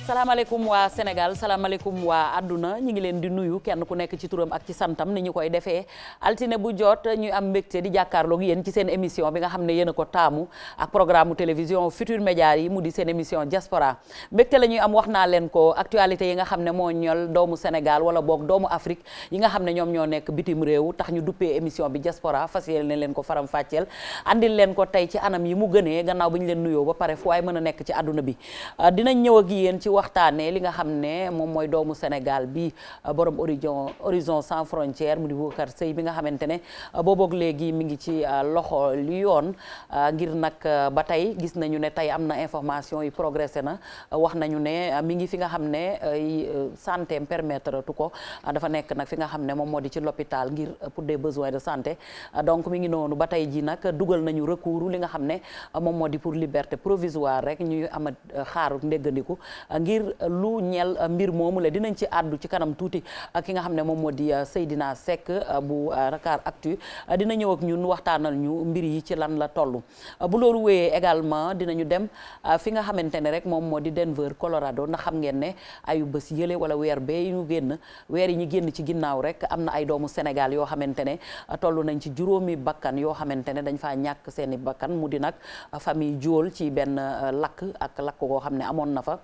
salaamaaleykum waa Sénégal salaamaaleykum waa àdduna ñi ngi leen di nuyu kenn ku nekk ci turam ak ci santam ni ñu koy defee altine bu jot ñuy am mbégte di jàkkaarloog yéen ci seen émission bi nga xam ne yéen a ko taamu ak programme télévision Futurs Médias yi mu di seen émission diaspora mbégte la ñuy am wax naa leen ko actualité yi nga xam ne moo ñol doomu Sénégal wala boog doomu Afrique yi nga xam ne ñoom ñoo nekk bitim réew tax ñu duppee émission bi diaspora fas yéene leen ko faram fàcceel andil leen ko tey ci anam yi mu gënee gannaaw bi ñu leen nuyoo ba pare fu waay mën a nekk ci àdduna bi dinañ ñëw ak yéen ci waxtaanee li nga xam ne moom mooy doomu Sénégal bi borom horizon sans frontière mu di Boubacar Seye bi nga xamante ne booboog léegi mi ngi ci loxo li yoon ngir nag ba tey gis nañu ne tey am na information yi progressé na wax nañu ne mi ngi fi nga xam ne santé permettre tu ko dafa nekk nag fi nga xam ne moom moo di ci l'hôpital ngir pour des besoins de santé donc mi ngi noonu ba tey ji nag dugal nañu recours li nga xam ne moom moo di pour liberté provisoire rek ñuy ama xaaru ndéggandiku ngir lu ñeel mbir moomu la dinañ ci àddu ci kanam tuuti ki nga xam ne moom moo di Seydina Seck bu Dakar Actu dina ñëw ak ñun waxtaanal ñu mbir yi ci lan la toll bu loolu wéyee également dinañu dem fi nga xamante ne rek moom moo di Denver Colorado ndax xam ngeen ne ayu bés yële wala weer bee ñu génn weer yi ñu génn ci ginnaaw rek am na ay doomu Sénégal yoo xamante ne toll nañ ci juróomi bakkan yoo xamante ne dañ faa ñàkk seeni bakkan mu di nag famille Jool ci benn lakk ak lakk koo xam ne amoon na fa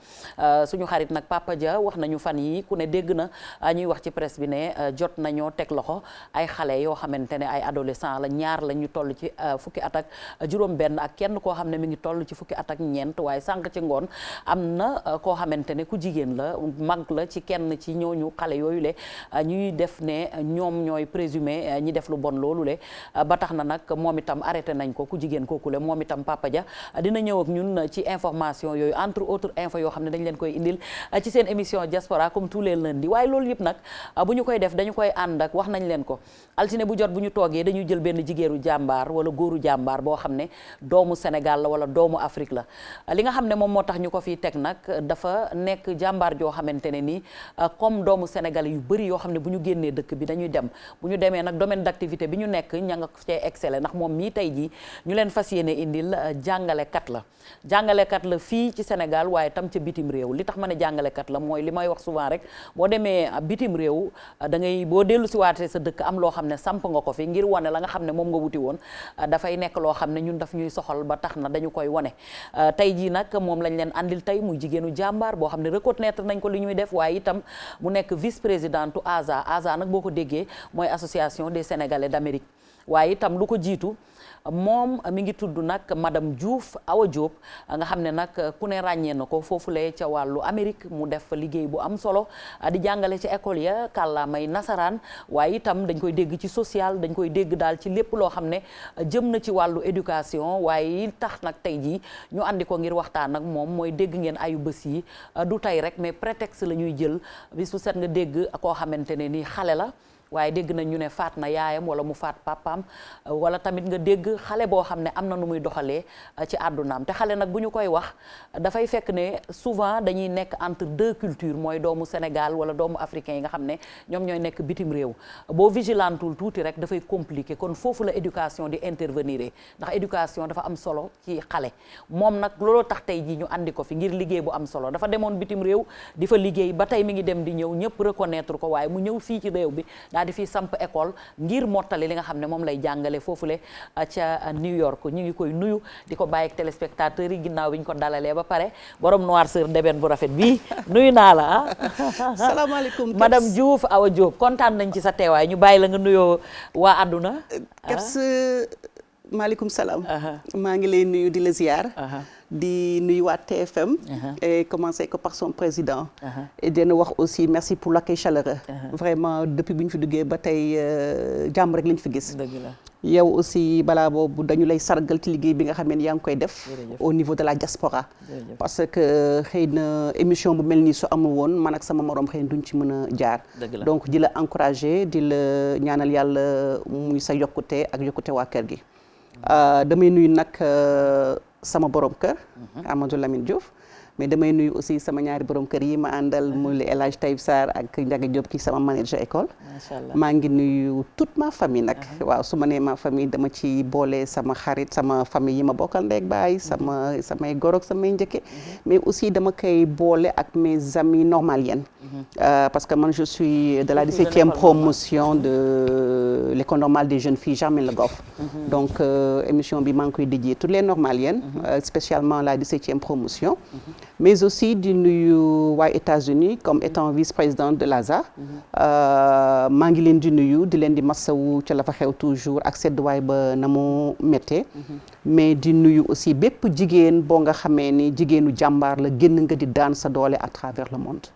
suñu xarit nag Papa Dia wax nañu fan yi ku ne dégg na ñuy wax ci presse bi ne jot nañoo teg loxo ay xale yoo xamante ne ay adolescent la ñaar la ñu toll ci fukki at ak juróom benn ak kenn koo xam ne mi ngi toll ci fukki at ak ñeent waaye sànq ci ngoon am na koo xamante ne ku jigéen la mag la ci kenn ci ñooñu xale yooyu le ñuy def ne ñoom ñooy présumé ñi def lu bon loolu le ba tax na nag moom itam arrêté nañ ko ku jigéen kooku le moom itam Papa Dia dina ñëw ak ñun ci information yooyu entre autres info yoo xam ne dañ leen koy indil ci seen émission diaspora comme tous les lundis waaye loolu yëpp nag bu ñu koy def dañu koy ànd ak wax nañ leen ko altine bu jot bu ñu toogee dañuy jël benn jigéenu jàmbaar wala góoru jàmbaar boo xam ne doomu Sénégal la wala doomu Afrique la li nga xam ne moom moo tax ñu ko fiy teg nag dafa nekk jàmbaar joo xamante ne nii comme doomu Sénégal yu bëri yoo xam ne bu ñu génnee dëkk bi dañuy dem bu ñu demee nag domaine d'activité bi ñu nekk ña nga cee excellé ndax moom mii tey jii ñu leen fas yéene indil jàngalekat la fii ci Sénégal waaye tam ca bitim réew li tax ma ne jàngalekat la mooy li may wax souvent rek boo demee bitim réew da ngay boo dellu si waatee sa dëkk am loo xam ne samp nga ko fi ngir wane la nga xam ne moom nga wuti woon dafay nekk loo xam ne ñun daf ñuy soxal ba tax na dañu koy wane tey jii nag moom lañ leen andil tey muy jigéenu jàmbaar boo xam ne reconnaître nañ ko li ñuy def waaye itam mu nekk vice présidente ASA nag boo ko déggee mooy association des Sénégalais d'Amérique waaye itam lu ko jiitu moom mi ngi tudd nag madame Diouf Awa Diop nga xam ne nag ku ne ràññee na ko foofulee ca wàllu Amérique mu def liggéey bu am solo di jàngale ci école ya kàllaamay nasaraan waaye itam dañ koy dégg ci social dañ koy dégg daal ci lépp loo xam ne jëm na ci wàllu éducation waaye tax nag tey jii ñu andi ko ngir waxtaan ak moom mooy dégg ngeen ayu bés yi du tey rek mais prétexte la ñuy jël bis bu set nga dégg koo xamante ne ni xale la waaye dégg nañ ñu ne faat na yaayam wala mu faat papaam wala tamit nga dégg xale boo xam ne am na nu muy doxalee ci àddunaam te xale nag bu ñu koy wax dafay fekk ne souvent dañuy nekk entre deux cultures mooy doomu Sénégal wala doomu africain yi nga xam ne ñoom ñooy nekk bitim réew boo vigilantul tuuti rek dafay compliqué kon foofu la éducation di intervenir ndax éducation dafa am solo ci xale moom nag looloo tax tey jii ñu andi ko fi ngir liggéey bu am solo dafa demoon bitim réew di fa liggéey ba tey mi ngi dem di ñëw ñëpp reconnaître ko waaye mu ñëw fii ci réew bi di fi samp école ngir mottali li nga xam ne moom lay jàngale foofule ca New York ñu ngi koy nuyu di ko bàyyi ak téléspectateurs yi ginnaaw bi ñu ko dalalee ba pare borom noirceur d'ébène bu rafet bii nuyu naa la ah. salaamaaleykum madame Diouf Awa Diop kontaan nañ ci sa teewaay ñu bàyyi la nga nuyoo waa àdduna. Kebs maaleykum salaam. maa ngi lay nuyu di la ziar. di nuyu waa TFM et commencer ko par son président et dina wax aussi merci pour l'accueil chaleureux vraiment depuis bi ñu fi duggee ba tey jàmm rek lañ fi gis yow aussi balaa boobu dañu lay sargal ci liggéey bi nga xam ne yaa ngi koy def au niveau de la diaspora parce que xëy na émission bu mel nii su amul woon man ak sama morom xëy na duñ ci mën a jaar donc di la encourager di la ñaanal yàlla muy sa yokkute ak yokkute waa kër gi damay nuyu nag sama borom kër Amadou Lamine Diouf mais damay nuyu aussi sama ñaari borom kër yi ma àndal mu El Hadj Taïb Sarr ak Ndiaga Diop ki sama manager école. macha allah maa ngi nuyu toute ma famille nag. waaw su ma nee ma famille dama ci boole sama xarit sama famille yi ma bokkal ndeeg baay samay gorog samay njëkke mais aussi dama koy boole ak mes amis normaliennes. parce que man je suis de la 17e promotion de l'école normale des jeunes filles Germaine Le Goff. donc émission bi maa ngi koy dédié toutes les normaliennes. spécialement la 17e promotion. mais aussi di nuyu waa États-Unis comme étant vice-présidente de l'ASA. maa ngi leen di nuyu di leen di massawu ca la fa xew toujours ak sedduwaay ba na mu méttee. mais di nuyu aussi bépp jigéen boo nga xamee ni jigéenu jàmbaar la génn nga di daan sa doole à travers le monde.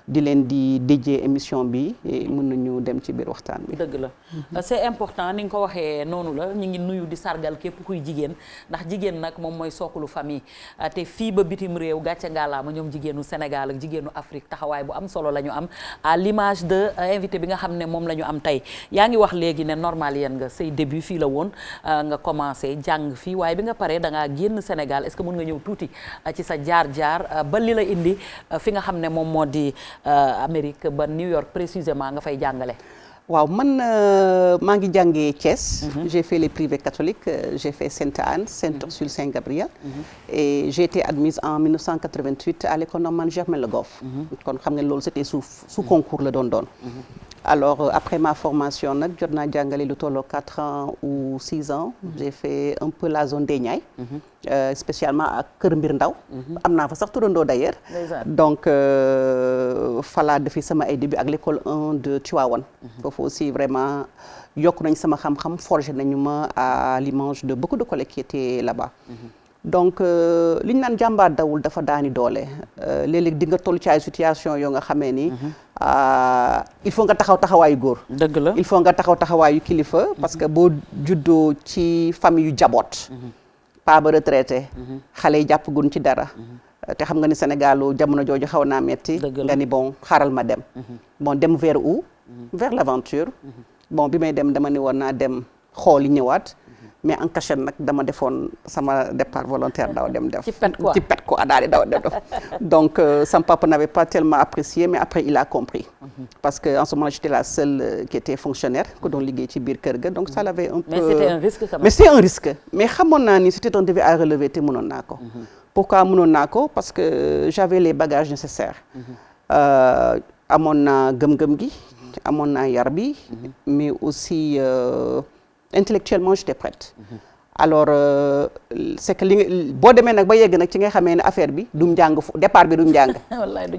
di leen di déjee émission bi mën nañu dem ci biir waxtaan bi. dëgg la c'est important ni nga ko waxee noonu la ñu ngi nuyu di sargal képp kuy jigéen ndax jigéen nag moom mooy sookulu famille te fii ba bitim réew gàcce ngalaama ñoom jigéenu Sénégal ak jigéenu Afrique taxawaay bu am solo la ñu am à l'image de invité bi nga xam ne moom la ñu am tey yaa ngi wax léegi ne normal yéen nga say début fii la woon nga commencé jàng fii waaye bi nga paree da ngaa génn Sénégal est-ce que mën nga ñëw tuuti ci sa jaar-jaar ba li la indi fi nga xam ne moom moo di Amérique ba New York précisément nga fay jàngale. waaw man maa ngi jàngee Thiès. J'ai fait les privés catholiques j'ai fait Sainte-Anne Sainte-Ursule Saint-Gabriel. et j'ai été admise en 1988 à l'école normale Germaine Le Goff. kon xam nga loolu c'était sous concours la doon. alors après ma formation nag jot naa jàngale lu tolloo 4 ans ou 6 ans. j'ai fait un peu la zone des Niayes. spécialement ak Kër Mbir Ndaw. am naa fa sax turandoo d'ailleurs. donc falaa defi sama ay début ak l'école 1 de Tivaouane. foofu aussi vraiment yokk nañ sama xam-xam forgé nañu ma à l'image de beaucoup de collègues qui étaient là-bas. donc li ñu naan jàmbaar dawul dafa daani doole léeg-léeg di nga toll ci ay situation yoo nga xamee ni il faut nga taxawaayu góor. dëgg la il faut nga taxawaayu kilifa. parce que boo juddoo ci famille yu jaboot. paa ba retraité. xale yi jàpp gun ci dara. te xam nga ni Sénégalu jamono jooju xaw naa metti nga ni bon xaaral ma dem. bon dem vers où. vers l'aventure. bon bi may dem dama ni woon naa dem xool yi ñëwaat. mais en cachette nag dama defoon sama départ volontaire daw dem def. ci pet quoi daal di daw dem def. donc sama papa n'avait pas tellement apprécié mais après il a compris. parce que en ce moment j'étais la seule qui était fonctionnaire ku doon liggéey ci biir kër ga donc ça l'avait un peu. mais c'était un risque quand même. mais c'est un risque mais xamoon naa ni c'était un défi à relever te mënoon naa ko. pourquoi mënoon naa ko parce que j'avais les bagages nécessaires. amoon naa gëm-gëm gi. amoon naa yar bi. mais aussi. intellectuellement j'étais prête. alors c'est que boo demee nag ba yegg nag ci nga xamee ne affaire bi du njàng départ bi du njàng.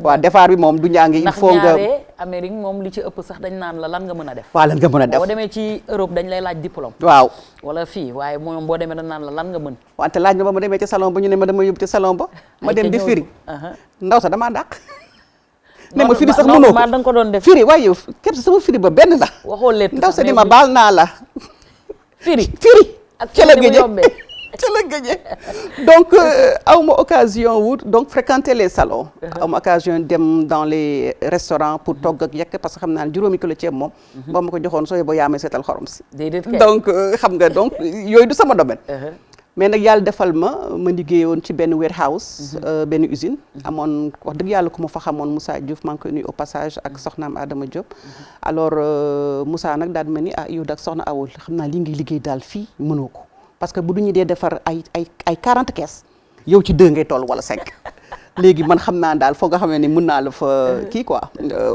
waaw départ bi moom du njàng il faut nga. ndax ñaare Amérique moom li ci ëpp sax dañ naan la lan nga mën a def. waaw lan nga mën a def boo demee ci Europe dañ lay laaj diplôme. waaw wala fii waaye moom boo demee dañ naan la lan nga mën. wante laaj ma ba ma demee ci salon ba ñu ne ma dama yóbbu ci salon ba. ma dem di firi. ndaw sax damaa dàq. ne ma firi sax mënoo ko da nga ko doon def. firi waaye yow képp sama firi ba benn la. waxoo lépp ndaw sa di ma baal naa la. firi ak ca la gëjee donc aw ma occasion wut donc fréquenter les salons. aw ma occasion dem dans les restaurants pour togg ak yekk parce que xam naa ne juróomi kilo ceeb moom. boo ma ko joxoon sooy boo yaa may seetal xorom si. donc xam nga donc yooyu du sama domaine. mais nag yàlla defal ma liggéeyoon ci benn warehouse. benn usine. amoon wax dëgg yàlla ku ma fa xamoon Moussa Diouf maa ngi koy nuyu au passage ak soxnaam Adama Diop. alors Moussa nag daal di ma ni yow daal soxna awul xam naa li ngay liggéey daal fii mënoo ko parce que bu du ñu dee defar ay 40 caisses yow ci 2 ngay toll wala 5. léegi man xam naa daal foog nga xam ne mën naa la fa kii quoi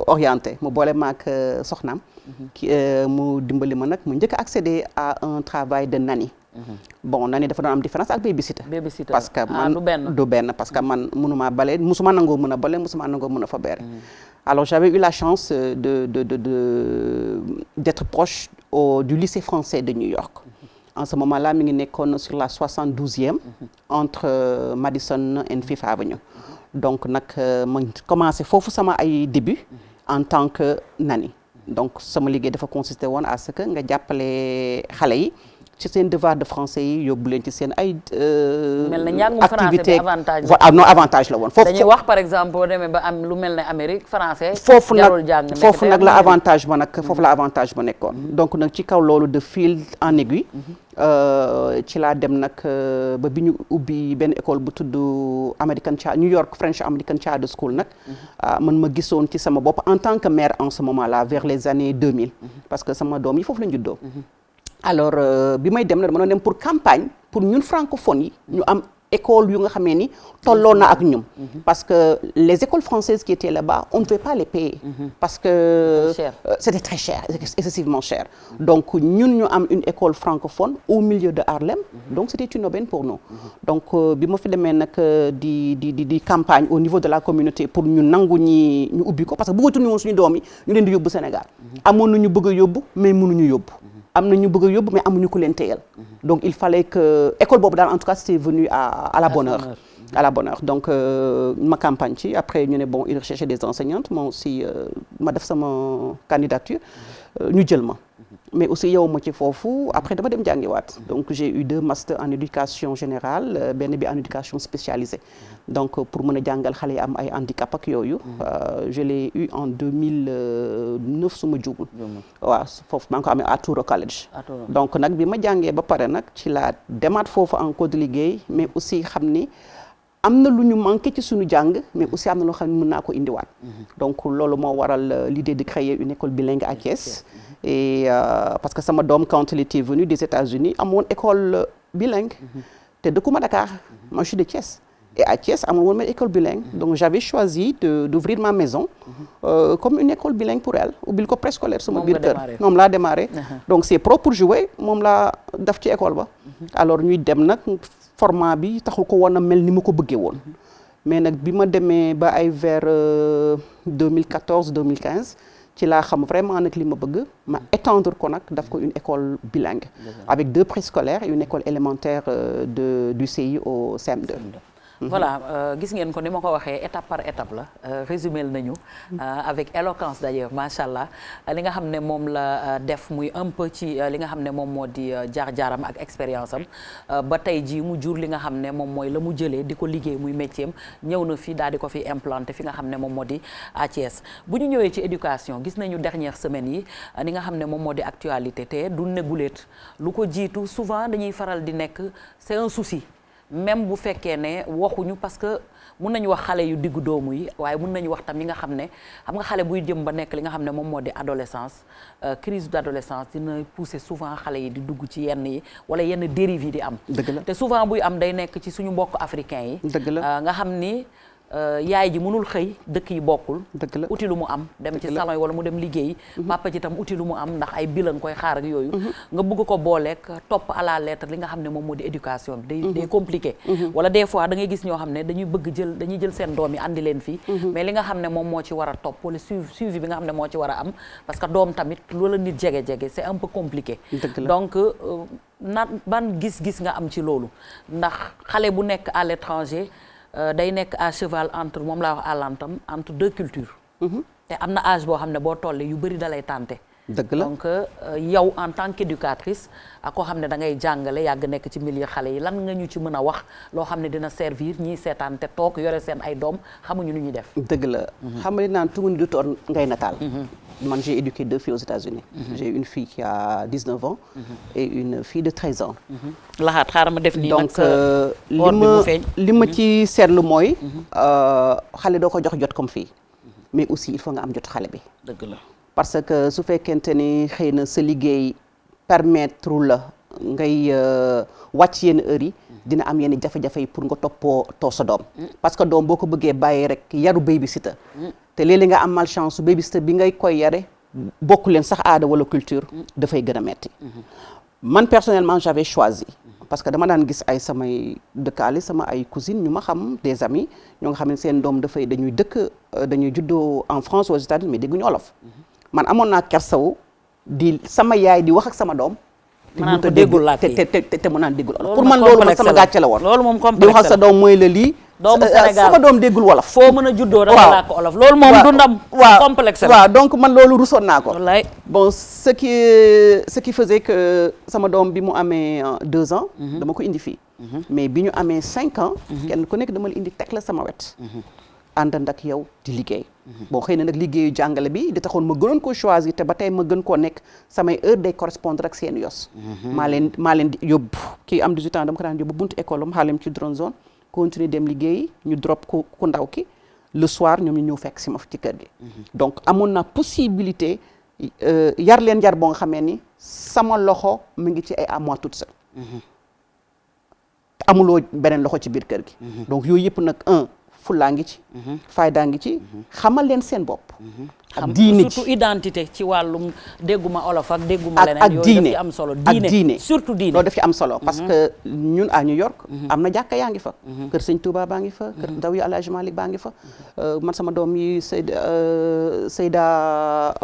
orienté mu boole ma ak soxnaam. mu dimbali ma nag mu njëkk a accéder à un travail de nanny. bon nanny dafa doon am différence ak babysitter. parce que man du benn parce que man mënuma bale musuma nangoo mën a bale musuma nangoo mën a fa beere. alors j'avais eu la chance d'être proche du lycée français de New York. en ce moment-là mi ngi nekkoon sur la 72e. entre Madison and Fifth Avenue. donc nag ma commencé foofu sama ay début en tant que nanny. donc sama liggéey dafa consister woon à ce que nga jàppale xale yi ci seen devoir de français yi yóbbu leen ci seen ay mel na njàngum français bi avantage voilà non avantage la woon foofu dañuy wax par exemple boo demee ba am lu mel ne Amérique français foofu jarul jàng foofu nag la avantage ba nag foofu la avantage ba nekkoon donc nag ci kaw loolu de fil en aiguille ci laa dem nag ba bi ñu ubbi benn école bu tudd New York French American Charter School nag man ma gisoon ci sama bopp en tant que mère en ce moment là vers les années 2000 parce que sama doom yi foofu la ñu juddoo alors bi may dem na dama doon dem pour campagne pour ñun francophones yi ñu am école yu nga xamee ni tolloo na ak ñum parce que les écoles françaises qui étaient là-bas on ne pouvait pas les payer parce que c'était très cher excessivement cher donc ñun ñu am une école francophone au milieu de Harlem donc c'était une aubaine pour nous donc bi ma fi demee nag di campagne au niveau de la communauté pour ñu nangu ñu ubbi ko parce que bëggatuñu woon suñu doom yi ñu leen di yóbbu Sénégal amoon na ñu bëgg a yóbbu mais mënuñu yóbbu am na ñu bëgg a yóbbu mais amuñu ko leen téyal donc il fallait que école boobu daal en tout cas c'était venu à la bonne heure à la bonne heure donc ma campagne ci après ñu ne bon il recherchait des enseignantes moi aussi ma def sama candidature ñu jël ma mais aussi yow ma ci foofu après dama dem jàngiwaat donc j'ai eu 2 masters en éducation générale benn bi en éducation spécialisée donc pour mën a jàngal xale yi am ay handicap ak yooyu je l'ai eu en 2009 su ma juumul waaw foofu maa ngi ko amee à Touro College donc nag bi ma jàngee ba pare nag ci laa demaat foofu encore di liggéey mais aussi xam ni am na lu ñu manqué ci suñu jàng mais aussi am na loo xam ne mën naa ko indiwaat donc loolu moo waral l'idée de créer une école bilingue à Thiès et parce que sama doom quand il était venu des États-Unis amoon école bilingue te dëkkuma Dakar moi je suis de Thiès et à Thiès amoon woon école bilingue donc j'avais choisi d'ouvrir ma maison comme une école bilingue pour elle ubbil ko préscolaire sama biir kër moom laa démarré donc c'est pro pour jouer moom laa def ci école ba alors ñuy dem nag format bi taxul ko woon a mel ni ma ko bëggee woon mais nag bi ma demee ba ay vers 2014 2015 ci laa xam vraiment nag li ma bëgg ma étendre ko nag daf ko une école bilingue avec 2 préscolaires et une école élémentaire du CI au CM2 voilà gis ngeen ko ni ma ko waxee étape par étape la résumé nañu avec éloquence d'ailleurs macha allah li nga xam ne moom la def muy un peu ci li nga xam ne moom moo di jaar-jaaram ak expérience am ba tey jii mu jur li nga xam ne moom mooy la mu jëlee di ko liggéey muy métier am ñëw na fi daal di ko fi implanté fi nga xam ne moom moo di à Thiès bu ñu ñëwee ci éducation gis nañu dernière semaine yi li nga xam ne moom moo di actualité te du neguleet lu ko jiitu souvent dañuy faral di nekk c'est un souci même bu fekkee ne waxuñu parce que mun nañu wax xale yu diggu doomu yi waaye mun nañu wax tam yi nga xam ne xam nga xale buy jëm ba nekk li nga xam ne moom moo di adolescence crise d'adolescence dina pousser souvent xale yi di dugg ci yenn yi wala yenn dérives yi di am te souvent buy am day nekk ci suñu mbokk africain yi nga xam ni yaay ji mënul xëy dëkk yi bokkul uti lu mu am dem ci salon yi wala mu dem liggéey papa ji tam uti lu mu am ndax ay bilan koy xaar ak yooyu nga bëgg ko booleek topp à la lettre li nga xam ne moom moo di éducation bi day compliqué wala des fois da ngay gis ñoo xam ne dañuy jël seen doom yi andi leen fii mais li nga xam ne moom moo ci war a topp wala suivi bi nga xam ne moo ci war a am parce que doom tamit loola nit jege-jege c'est un peu compliqué donc ban gis-gis nga am ci loolu ndax xale bu nekk à l'étranger day nekk à cheval entre moom laa wax à l'antam entre 2 cultures te am na âge boo xam ne boo tollee yu bëri dalay tànte dëgg la donc yow en tant qu'éducatrice ak koo xam ne da ngay jàngale yàgg nekk ci milieu xale yi lan nga ñu ci mën a wax loo xam ne dina servir ñiy seetaan te toog yore seen ay doom xamuñu nu ñuy def dëgg la xam nga naan tungu ni du toor ngay nataal man j'ai éduqué 2 filles aux États-Unis j'ai une fille qui a 19 ans et une fille de 13 ans laxaat xaaral ma def nii donc li ma ci seetlu mooy xale doo ko jox comme fille mais aussi il faut nga am jot xale bi dëgg la parce que su fekkente ni xëy na sa liggéey permettre la ngay wàcc yenn heures yi dina am yenn jafe-jafe yi pour nga toppatoo sa doom parce que doom boo ko bëggee bàyyi rek yaru babysitter te léeg-léeg nga am malchance su babysitter bi ngay koy yare bokku leen sax aada wala culture dafay gën a metti man personnellement j'avais choisi parce que dama daan gis ay samay dëkkaale sama ay cousines ñu ma xam des amis ñoo nga xam ne seen doom dañuy juddoo en France aux États-Unis mais dégguñu olof man amoon naa kersawu di sama yaay di wax ak sama doom te mu naan déggul olof pour man loolu man sama gàcce la woon di wax ak sa doom mooy la lii doomu Sénégal sama doom déggul wolof. foo mën a juddoo da nga làkk olof. loolu moom du ndam. complexe la waaw donc man loolu rusoon naa ko. wallaay bon ce qui faisait que sama doom bi mu amee 2 ans. dama ko indi fii. mais bi ñu amee 5 ans. kenn ku nekk dama la indi teg la sama wet. àndand ak yow di liggéey. bon xëy na nag liggéeyu jàngale bi di taxoon ma gënoon ko choisir te ba tey ma gën koo nekk samay heure day correspondre ak seen yos. maa leen di yóbbu kii am 18 ans dama ko daan yóbbu buntu école am Harlem Children's Zone continuer dem liggéeyi ñu drop ku ndaw ki le soir ñoom ñu ñëw fekk si ma ci kër gi. donc amoon na possibilité yar leen yar boo nga xamee ni sama loxo mu ngi ci ay à moi toute seule. amuloo beneen loxo ci biir kër gi. donc yooyu yëpp nag fullaa ngi ci. faydaa ngi ci. xamal leen seen bopp. ak diine ji surtout identité ci wàllum dégguma olof ak dégguma leneen. ak diine yooyu daf ci am solo ak diine surtout diine. loolu daf ci am solo parce que ñun à New York. am na jàkka yaa ngi fa. kër Sëñ Touba baa ngi fa. kër ndaw yi El Hadj Malick baa ngi fa. man sama doom yi Seyda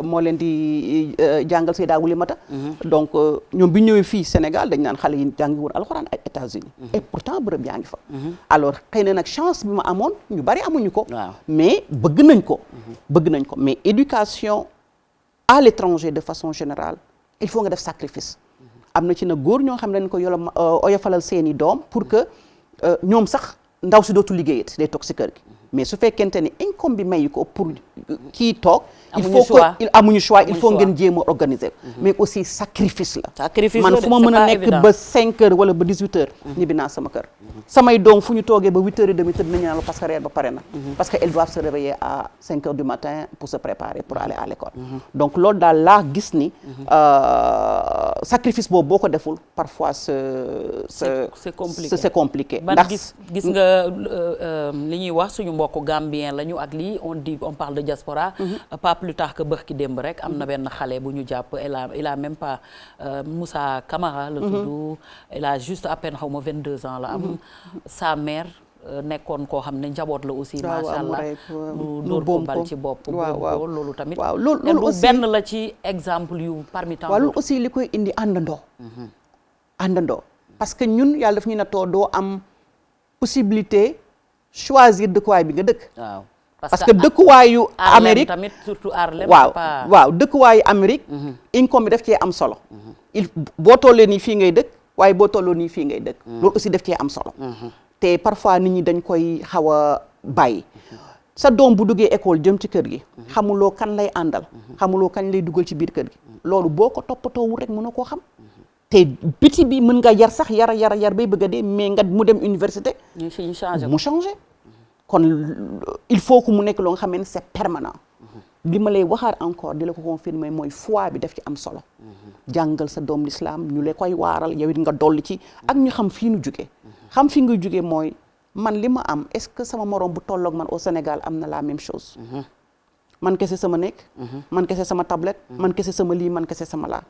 moo leen di jàngal Seyda Wulimata. donc ñoom bi ñëwee fii Sénégal dañ naan xale yi jàngi woon alxuraan ay États-Unis et pourtant bërëb yaa ngi fa. alors xëy na nag chance bi ma amoon ñu bari amuñu ko. mais bëgg nañ ko. mais éducation à l'étranger de façon générale il faut nga def sacrifice. am na ci na góor ñoo xam ne dañ ko oyofalal seeni doom pour que ñoom sax ndaw si dootu liggéeyat day toog si kër gi. mais su fekkente ni income bi mayu ko pour kii toog. il faut que amuñu choix il faut ngeen jéem a organiser. mais aussi sacrifice la. sacrifice man fu ma mën a nekk ba 5 heures wala ba 18 heures. ñibbi naa sama kër. samay doom fu ñu toogee ba 8 heures et demi tëdd nañu naan parce que reer ba pare na. parce que elles doivent se réveiller à 5 heures du matin pour se préparer pour aller à l'école. donc loolu daal laa gis ni sacrifice boobu boo ko deful parfois c'est compliqué. ndax gis nga li ñuy wax suñu mbokku gambien lañu ak lii on parle de diaspora. pas plus tard que bërki démb rek am na benn xale bu ñu jàpp il a même pas Moussa Camara la tudd. il a juste à peine xaw ma 22 ans la am. sa mère nekkoon koo xam ne njaboot la aussi. macha allah mu dóor ko bal ci bopp. waaw loolu tamit. waaw loolu aussi benn la ci exemple yu parmi tant. waaw loolu aussi li koy indi àndandoo. àndandoo parce que ñun yàlla daf ñu nattoo doo am possibilité choisir dëkkuwaay bi nga dëkk. waaw parce que dëkkuwaayu Amérique tamit surtout Harlem. waaw dëkkuwaayu Amérique. income bi daf cee am solo. boo tollee nii fii ngay dëkk waaye boo tolloo nii fii ngay dëkk. loolu aussi daf cee am solo. te parfois nit ñi dañ koy xaw a bàyyi. sa doom bu duggee école jëm ci kër gi. xamuloo kan lay àndal. xamuloo kañ lay dugal ci biir kër gi. loolu boo ko toppatoowul rek mën na koo xam. te biti bi mën nga yar sax yar bay bëgg a dee mais nga mu dem université. mu changé. kon il faut que mu nekk loo nga xam ne c'est permanent. li ma lay waxaat encore di la ko confirmer mooy foi bi daf ci am solo. jàngal sa doom l'islam ñu la koy waaral yow it nga dolli ci ak ñu xam fii nu jugee. xam fi nga jugee mooy man li ma am est-ce que sama morom bu tolloog man au Sénégal am na la même chose. man kese sama nekk. man kese sama tablette. man kese sama lii man kese sama laa.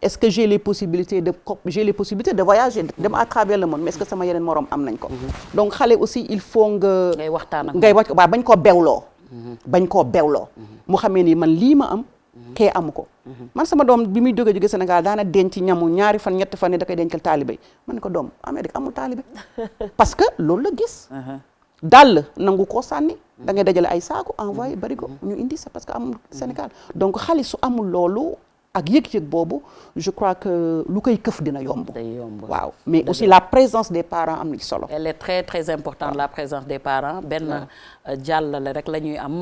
est-ce que j'ai les possibilités de voyager dem à travers le monde mais est-ce que sama yeneen morom am nañ ko. donc xale aussi il faut nga. ngay waxtaan ak waaw bañ koo bewloo. bañ koo bewloo. mu xamee ni man lii ma am. kee amu ko. man sama doom bi muy jóge Sénégal daana denc ñamu 2 fan 3 fan ne da koy dencal taalibe yi man ne ko doom Amérique amul taalibe parce que loolu la gis. dàll nangu koo sànni. da ngay dajale ay saako envoyé bari ko ñu indi c'est parce que amul Sénégal donc xale su amul loolu ak yëg-yëg boobu je crois que lu koy këf dina yomb. day yomb waaw mais aussi la présence des parents am na ci solo. elle est très très importante la présence des parents. benn jàllale rek la ñuy am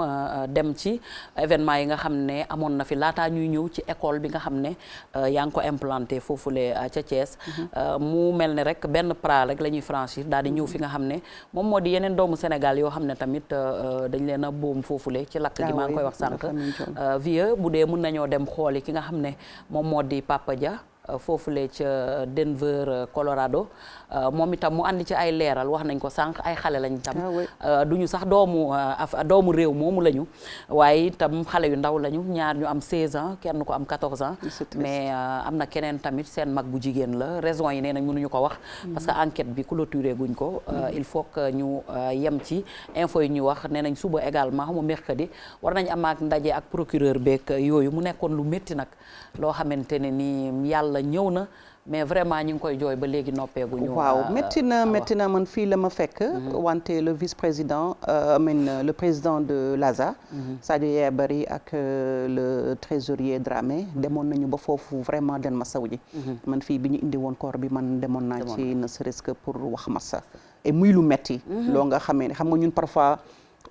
dem ci événement yi nga xam ne amoon na fi laataa ñuy ñëw ci école bi nga xam ne yaa ngi ko implanté foofule ca Thiès. mu mel ne rek benn pas rek la ñuy franchir daal di ñëw fi nga xam ne moom moo di yeneen doomu Sénégal yoo xam ne tamit dañ leen a boom foofule ci lakk gi maa ngi koy wax sànq. vieux bu dee mën nañoo dem xooli ki nga xam ne moom moo di Papa Dia foofule ca Denver Colorado moom itam mu andi ci ay leeral wax nañ ko sànq ay xale lañ tam duñu sax doomu réew moomu lañu waaye itam xale yu ndaw lañu ñaar ñu am 16 ans kenn ko am 14 ans mais am na keneen tamit seen mag bu jigéen la raison yi nee nañ mënuñu ko wax parce que enquête bi clôturé guñ ko il faut que ñu yem ci info yi ñu wax nee nañ suba également xam nga mercredi war nañ am ak ndaje ak procureur beeg yooyu mu nekkoon lu métti nag loo xamante ne ni yàlla ñëw na mais vraiment ñu ngi koy jooy ba léegi noppeeguñu. waaw métti na man fii la ma fekk. wante le vice-président le président de l'ASA. Sadio Yebari ak le trésorier Dramé demoon nañu ba foofu vraiment den masawu ji. man fii bi ñu indi woon corps bi man demoon naa ci ne serait-ce que pour wax massa et muy lu metti loo nga xamee ne xam nga ñun parfois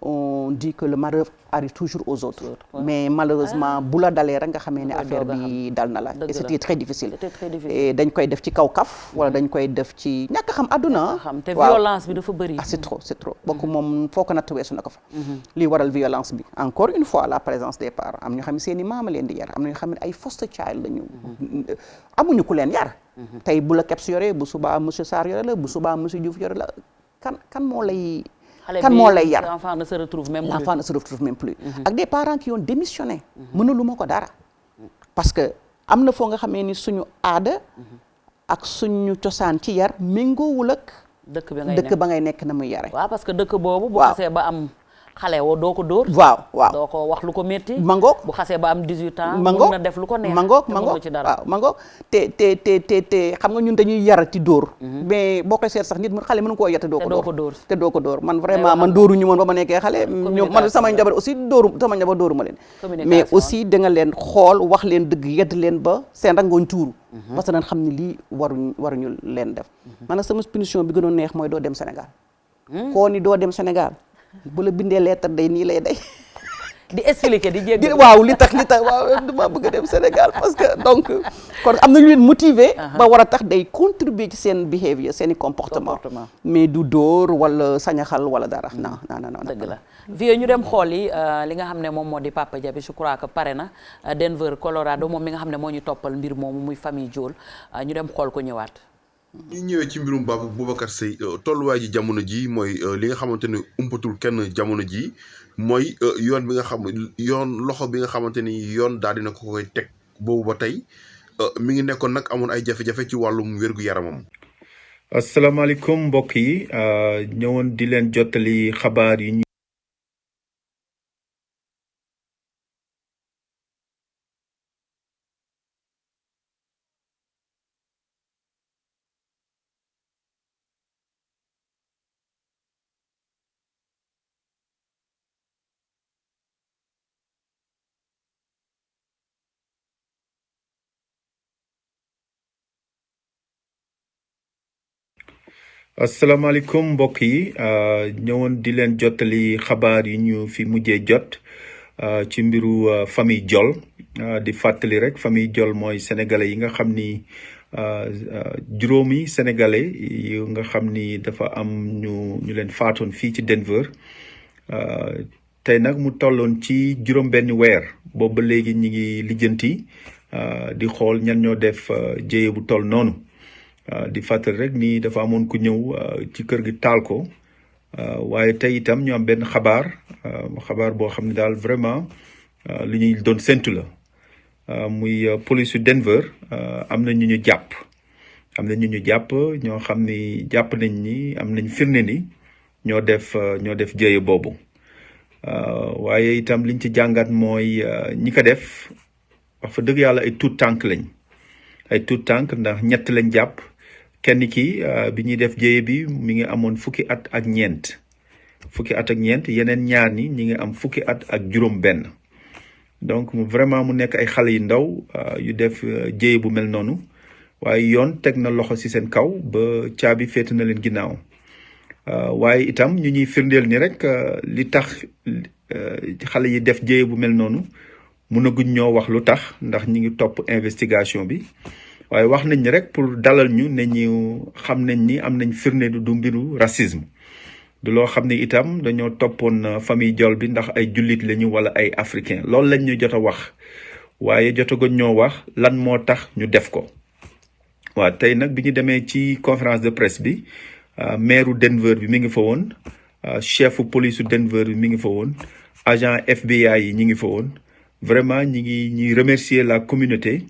on dit que le malheur arrive toujours aux autres. Mais malheureusement bu la dalee rek nga xamee ne affaire bi dal na la. Et c'était très difficile. Et dañ koy def ci kaw kaf wala dañ koy def ci ñàkk xam àdduna. te violence bi dafa bëri. c'est trop donc moom foo ko natt weesu na ko fa. lii waral violence bi encore une fois la présence des parents am ñoo xam ne seen i maama leen di yar am na ñoo xam ne ay foster child lañu. amuñu ku leen yar. tey bu la Kebs yore bu subaa monsieur Sarr yore la bu subaa monsieur Diouf yore la kan moo lay. kan moo lay yar l'enfant ne se retrouve même plus ak des parents qui ont démissionné mënuluma ko dara parce que am na foo nga xamee ni suñu aada ak suñu cosaan ci yar méngoowul ak dëkk ba ngay nekk na muy yare waaw parce que dëkk boobu bu xasee ba am xale woo doo ko dóor waaw doo ko wax lu ko métti mangoog bu xasee ba am 18 ans mangoog mën na def lu ko neex mangoog ci dara waaw mangoog te xam nga ñun dañuy yarati dóor mais boo koy seet sax nit xale mën koo yar te doo ko dóor man vraiment man dóoruñu woon ba ma nekkee xale ñoom man sama njaboot aussi sama njaboot dóoru ma leen mais aussi da nga leen xool wax leen dëgg yedd leen ba seen rangooñ tuuru parce que dañ xam ne lii waruñu leen def man nag sama punition bi gënoon neex mooy doo dem Sénégal koo ni doo dem Sénégal bu la bindee lettre day nii lay day di expliquer di jéggi waaw li tax waaw dama bëgg a dem Sénégal parce que donc kon am na ñu leen motiver ba war a tax day contribuer ci seen behavior seen i comportement mais du dóor wala sañaxal wala dara non dëgg la vie ñu dem xool yi li nga xam ne moom moo di Papa Jabi je crois que pare na Denver Colorado moom mi nga xam ne moo ñu toppal mbir moomu muy famille Diol ñu dem xool ko ñëwaat. ñu ñëwee ci mbirum Boubacar Seye tolluwaay ji jamono ji mooy li nga xamante ne umpatul kenn jamono ji mooy yoon bi nga xam loxo bi nga xamante ni yoon daal dina ko koy teg boobu ba tey mi ngi nekkoon nag amoon ay jafe-jafe ci wàllum wér-gu-yaramam. asalaamaaleykum mbokk yi ñëwoon di leen jottali xabaar yi. asalaamaaleykum mbokk yi ñëwoon di leen jottali xabaar yi ñu fi mujjee jot ci mbiru famille Diol di fàttali rek famille Diol mooy sénégalais yi nga xam ni juróomi sénégalais yi nga xam ni dafa am ñu leen faatoon fii ci Denver tey nag mu tolloon ci juróom-benni weer boobu ba léegi ñi ngi lijjanti di xool ñan ñoo def jéye bu toll noonu. di fàttali rek ni dafa amoon ku ñëw ci kër gi taal ko waaye tey itam ñu am benn xabaar boo xam ne daal vraiment li ñuy doon séntu la muy police yu Denver am na ñu jàpp ñoo xam ni jàpp nañ ni am nañ firnde ni ñoo def jéye boobu waaye itam liñ ci jàngat mooy ñi ko def wax fa dëgg yàlla ay tuut tànk ndax ñett lañ jàpp. kenn ki bi ñuy def jéye bi mi ngi amoon fukki at ak ñeent yeneen ñaar ñi ñi ngi am fukki at ak juróom benn donc vraiment mu nekk ay xale yu ndaw yu def jéye bu mel noonu waaye yoon teg na loxo ci seen kaw ba caabi féete na leen ginnaaw waaye itam ñu ñuy firndeel ni rek li tax xale yi def jéye bu mel noonu mun a guñ ñoo wax lu tax ndax ñi ngi topp investigation bi waaye wax nañ ni rek pour dalal ñu ne ñu xam nañ ni am nañ firnde du mbiru racisme du loo xam ne itam dañoo toppoon famille Diol bi ndax ay jullit lañu wala ay africain loolu lañ ñu jot a wax waaye jotagoon ñoo wax lan moo tax ñu def ko. waaw tey nag bi ñu demee ci conférence de presse bi maire Denver bi mi ngi fa woon chefu police Denver bi mi ngi fa woon agent FBI yi ñi ngi fa woon vraiment ñi remercier la communauté.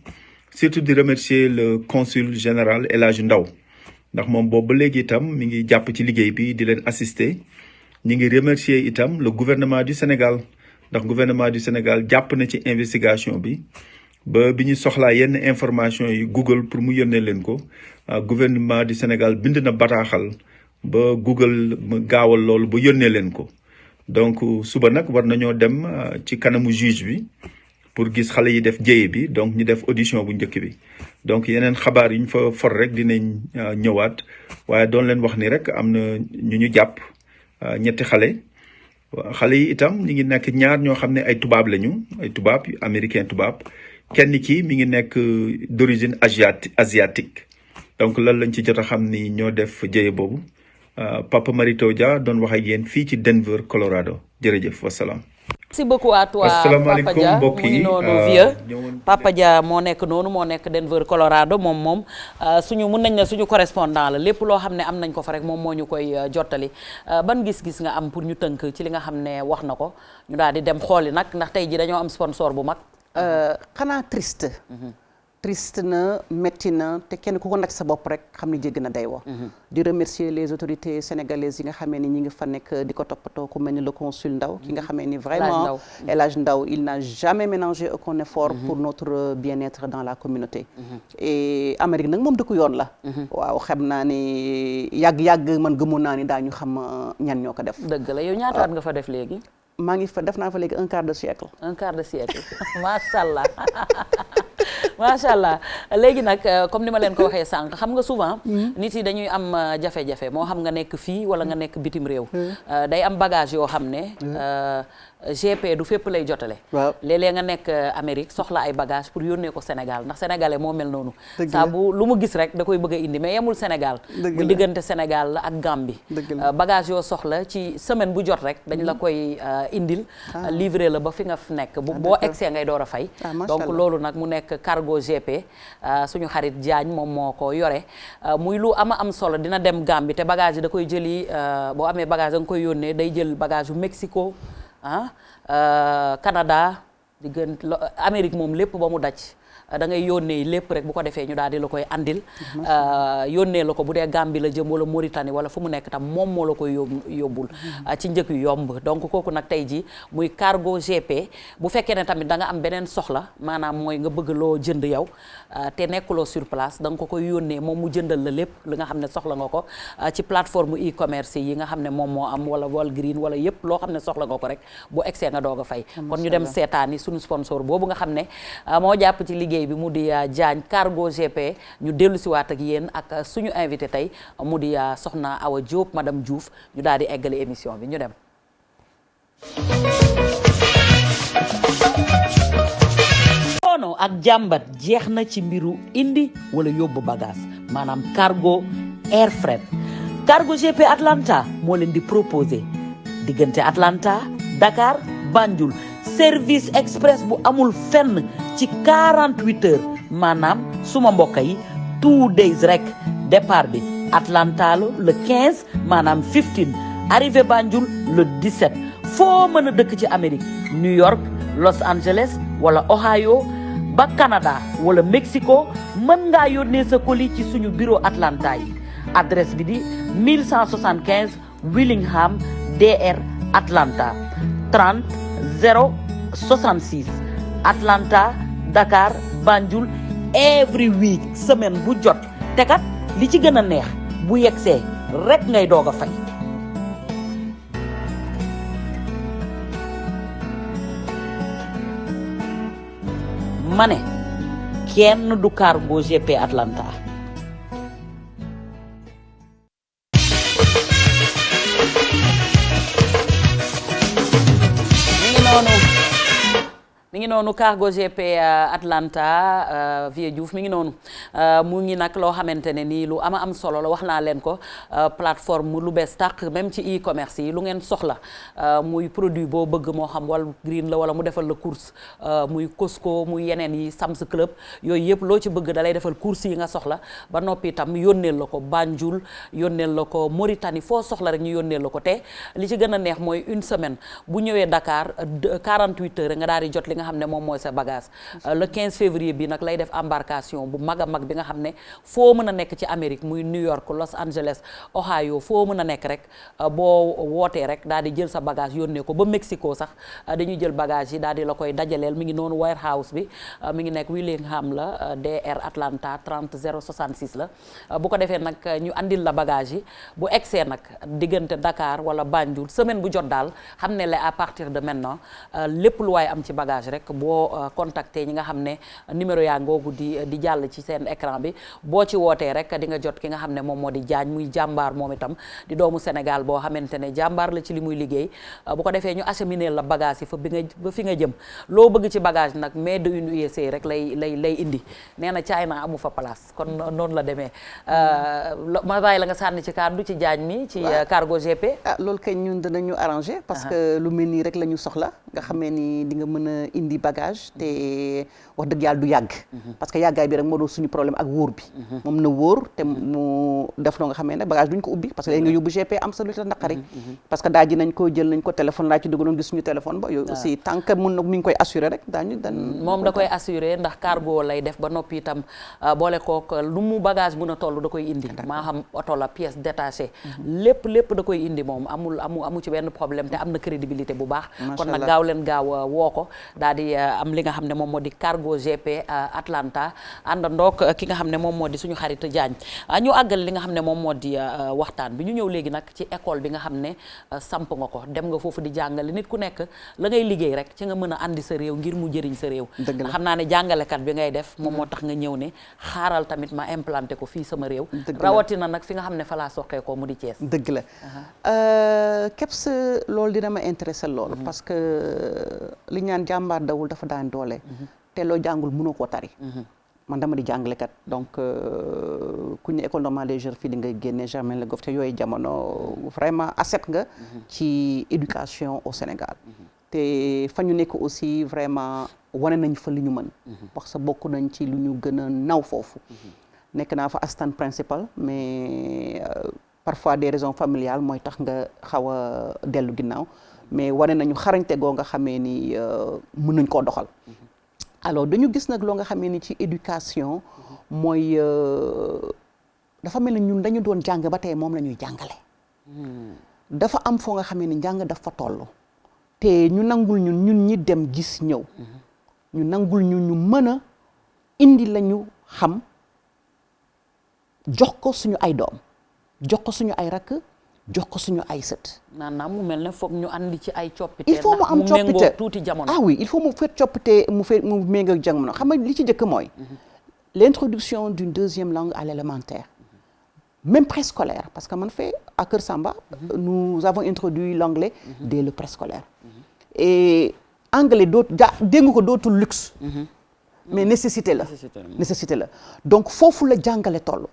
surtout di remercier le consul général El Hadj Ndaw ndax moom boobu ba léegi itam mi ngi jàpp ci liggéey bi di leen assister ñi ngi remercier itam le gouvernement du Sénégal ndax gouvernement du Sénégal jàpp na ci investigation bi ba bi ñu soxlaa yenn information yi Google pour mu yónnee leen ko gouvernement du Sénégal bind na bataaxal ba Google mu gaawal loolu ba yónnee leen ko donc suba nag war nañoo dem ci kanamu juge bi pour gis xale yi def jéye bi donc ñu def audition bu njëkk bi donc yeneen xabaar yi ñu fa for rek dinañ ñëwaat waaye doon leen wax ni rek am na ñu jàpp ñetti xale yi itam ñi ngi nekk ñaar ñoo xam ne ay tubaab lañu ay tubaab américain tubaab kenn ki mi ngi nekk d'origine asiatique donc lan lañ ci jot a xam ni ñoo def jéye boobu Papa Marito Dia doon wax ak yéen fii ci Denver Colorado jërëjëf wasalaam. merci beaucoup à toi Papa Dia mu ngi noonu vieux Papa Dia moo nekk noonu moo nekk Denver Colorado moom suñu mun nañ ne suñu correspondant la lépp loo xam ne am nañ ko fa rek moom moo ñu koy jottali ban gis-gis nga am pour ñu tënk ci li nga xam ne wax na ko ñu daal di dem xooli nag ndax tey ji dañoo am sponsor bu mag. xanaa triste na métti na te kenn ku ko nag sa bopp rek xam ni jégg na day wa di remercier les autorités sénégalaises yi nga xamee ni ñi ngi fa nekk di ko toppatoo ku mel ni le consul Ndaw ki nga xamee ni vraiment El Hadj Ndaw il n'a jamais ménagé aucun effort pour notre bien-être dans la communauté et Amérique nag moom dëkku yoon la waaw xam naa ni yàgg-yàgg man gëmoon naa ni daañu xam ñan ñoo ko def dëgg la yow ñaata at nga fa def léegi maa ngi fa def naa fa léegi un quart de siècle macha allah macha allah léegi nag comme ni ma leen ko waxee sànq xam nga souvent nit yi dañuy am jafe-jafe moo xam nga nekk fii wala nga nekk bitim réew day am bagage yoo xam ne GP du fépp lay jotale léeg-léeg nga nekk Amérique soxla ay bagage pour yónnee ko Sénégal ndax sénégalais moo mel noonu saa bu lu mu gis rek da koy bëgg a indi mais yemul Sénégal bu diggante Sénégal la ak Gambie bagage yoo soxla ci semaine bu jot rek dañ la koy indil livré la ba fi nga nekk boo egsee ngay door a fay donc loolu nag mu nekk cargo GP suñu xarit Diagne moom moo ko yore muy lu am solo dina dem Gambie te bagage yi da koy jëli boo amee bagage da nga koy yónnee day jël bagage yu Mexico Canada diggante Amérique moom lépp ba mu daj da ngay yónnee lépp rek bu ko defee ñu daal di la koy andil yónnee la ko bu dee Gambie la jëm wala Mauritanie wala fu mu nekk tam moom moo la koy yóbbul ci njëkk yu yomb donc kooku nag tey ji muy cargo GP bu fekkee ne tamit da nga am beneen soxla maanaam mooy nga bëgg loo jënd yow te nekkuloo sur place da nga ko koy yónnee moom mu jëndal la lépp li nga xam ne soxla nga ko ci plateforme e-commerce yi nga xam ne moom moo am wala Walgreen wala yëpp loo xam ne soxla nga ko rek bu egsee nga doog a fay kon ñu dem seetaani suñu sponsor boobu nga xam ne moo jàpp ci liggéey bi mu di Diagne cargo GP ñu dellu si waat ak yéen ak suñu invité tey mu di soxna Awa Diop madame Diouf ñu daal di eggali émission bi ñu dem coono ak jàmbat jeex na ci mbiru indi wala yóbbu bagage maanaam cargo air fret cargo GP Atlanta moo leen di proposé diggante Atlanta Dakar Banjul service express bu amul fenn ci 48 heures maanaam suma mbokk yi 2 days rek départ bi Atlanta le 15 maanaam 15 arrivé Banjul le 17 foo mën a dëkk ci Amérique New York Los Angeles wala Ohio ba Canada wala Mexico mën ngaa yónnee sa colis ci suñu bureau Atlanta yi adresse bi di 1175 Willingham DR Atlanta 30 066 Atlanta Dakar Banjul every week semaine bu jot te kat li ci gën a neex bu yegsee rek ngay doog a fay. ma ne kenn du cargo GP Atlanta. mi ngi noonu cargo GP Atlanta Vieux Diouf mi ngi noonu mu ngi nag loo xamante ne nii lu am solo la wax naa leen ko plateforme lu bees tàq même ci e-commerce yi lu ngeen soxla muy produit boo bëgg moo xam Walgreen la wala mu defal la course muy Costco muy yeneen yi Sam's Club yooyu yëpp loo ci bëgg dalay defal course yi nga soxla ba noppi itam yónneel la ko Banjul yónneel la ko Mauritanie foo soxla rek ñu yónneel la ko te li ci gën a neex mooy une semaine bu ñëwee Dakar 48 heures nga daal di jot li nga xam ne moom mooy sa bagage le 15 février bi nag lay def embarcation bu mag a mag bi nga xam ne foo mën a nekk ci Amérique muy New York Los Angeles Ohio foo mën a nekk rek boo wootee rek daal di jël sa bagage yónnee ko ba Mexico sax dañuy jël bagage yi daal di la koy dajaleel mi ngi noonu warehouse bi mi ngi nekk Willingham la DR Atlanta 30 066 la bu ko defee nag ñu andil la bagage yi bu egsee nag diggante Dakar wala Banjul semaine bu jot daal xam ne la à partir de maintenant lépp lu waaye am ci bagage rek boo contacté ñi nga xam ne numéro yaa ngoogu di jàll ci seen écran bi boo ci wootee rek di nga jot ki nga xam ne moom moo di Jaañ muy jàmbaar moom itam di doomu Sénégal boo xamante ne jàmbaar la ci li muy liggéey bu ko defee ñu acheminer la bagage yi fa ba fi nga jëm loo bëgg ci bagage nag made in USA rek lay indi nee na China amu fa place kon noonu la demee ma bàyyi la nga sànni ci kàddu ci Jaañ mi ci Cargo GP. loolu kay ñun danañu arrangé parce que lu mel nii rek la ñu soxla nga xamee ni di nga mën a indi bagage te wax dëgg yàlla du yàgg parce que yàggaay bi rek moo doon suñu problème ak wóor bi moom na wóor te mu def loo nga xamee ne bagage duñ ko ubbi parce que léegi nga yóbbu GP am sa lu la naqari parce que daa ji nañ ko jël nañ ko téléphone laa ci dugaloon gis suñu téléphone ba yooyu aussi tant que mun na mi ngi koy assuré rek moom da koy assuré ndax cargo lay def ba noppi itam boole kook lu mu bagage mun a toll da koy indi maa xam oto la pièce détachée lépp da koy indi moom amu ci benn problème te am na crédibilité bu baax kon nag gaaw leen gaaw woo ko daal di am li nga xam ne moom moo di Cargo GP Atlanta àndandoog ki nga xam ne moom moo di suñu xarit Jaañ ñu àggal li nga xam ne moom moo di waxtaan bi ñu ñëw léegi nag ci école bi nga xam ne samp nga ko dem nga foofu di jàngale nit ku nekk la ngay liggéey rek ci nga mën a andi sa réew ngir mu jëriñ sa réew xam naa ne jàngalekat bi ngay def moom moo tax nga ñëw ne xaaral tamit ma implanté ko fii sama réew rawatina nag fi nga xam ne fa laa soqee ko mu di Thiès dëgg la Kebs loolu dina ma intéressé loolu parce que li ñaan jàmbaar dawul dafa daan doole te loo jàngul mënoo koo tari man dama di jàngalekat donc ku ñu école normale des jeunes fii di nga génne Germaine Le Goff te yooyu jamono vraiment asset nga ci éducation au Sénégal te fa ñu nekk aussi vraiment wane nañ fa li ñu mën wax sa bokk nañ ci lu ñu gën a naw foofu nekk naa fa assistant principal mais parfois des raisons familiales mooy tax nga xaw a dellu ginnaaw mais wane nañu xarañte goo nga xamee ni mën nañ koo doxal alors dañu gis nag loo nga xamee ni ci éducation mooy dafa mel ni ñun dañu doon jàng ba tey moom la ñuy jàngale dafa am foo nga xamee ni njàng dafa toll te ñu nangul ñun ñi dem gis ñëw ñu nangul ñu mën a indi la ñu xam jox ko suñu ay doom jox ko suñu ay rakk jox ko suñu ay sët. naanaam mu mel ne foog ñu andi ci ay coppite. il faut mu am coppite méngoo tuuti jamono. ah oui il faut mu fet coppite mu méngoo jamono xam nga li ci njëkk mooy. l'introduction d'une deuxième langue à l'élémentaire. même préscolaire parce que man fee à Kër Samba. nous avons introduit l'anglais dès le préscolaire. et anglais dégg ko dootul luxe. mais nécessité la donc foofu la jàngale toll.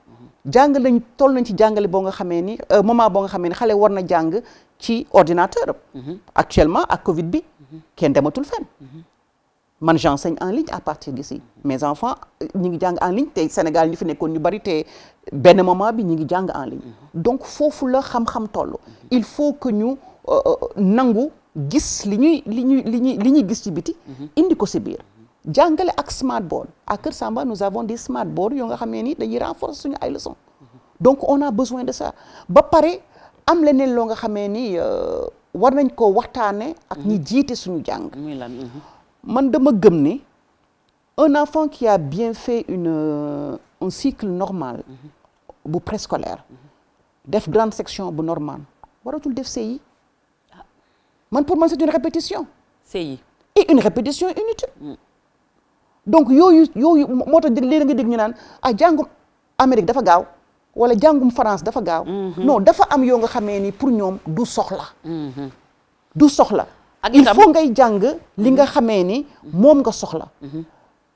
toll nañ ci jàngale boo nga xamee ni moment boo nga xamee ni xale war na jàng ci ordinateur actuellement ak Covid bi kenn dematul fenn man j'enseigne en ligne à partir d'ici mes enfants ñi ngi jàng en ligne te Sénégal ñi fi nekkoon ñu bari te benn moment bi ñi ngi jàng en ligne donc foofu la xam-xam toll il faut que ñu nangu gis li ñuy gis ci biti indi ko si biir jàngale ak smartboard à Kër Samba nous avons des smartboards yoo nga xamee ni dañuy renforcer suñu ay leçons donc on a besoin de ça ba pare am leneen loo nga xamee ni war nañ ko waxtaane ak ñi jiite suñu jàng man dama gëm ni un enfant qui a bien fait un cycle normal bu préscolaire def grande section bu normal waratul def CI man pour man c'est une répétition CI et une répétition inutile donc yooyu moo tax léegi nga dégg ñu naan jàngum Amérique dafa gaaw wala jàngum France dafa gaaw non dafa am yoo nga xamee ni pour ñoom du soxla il faut ngay jàng li nga xamee ni moom nga soxla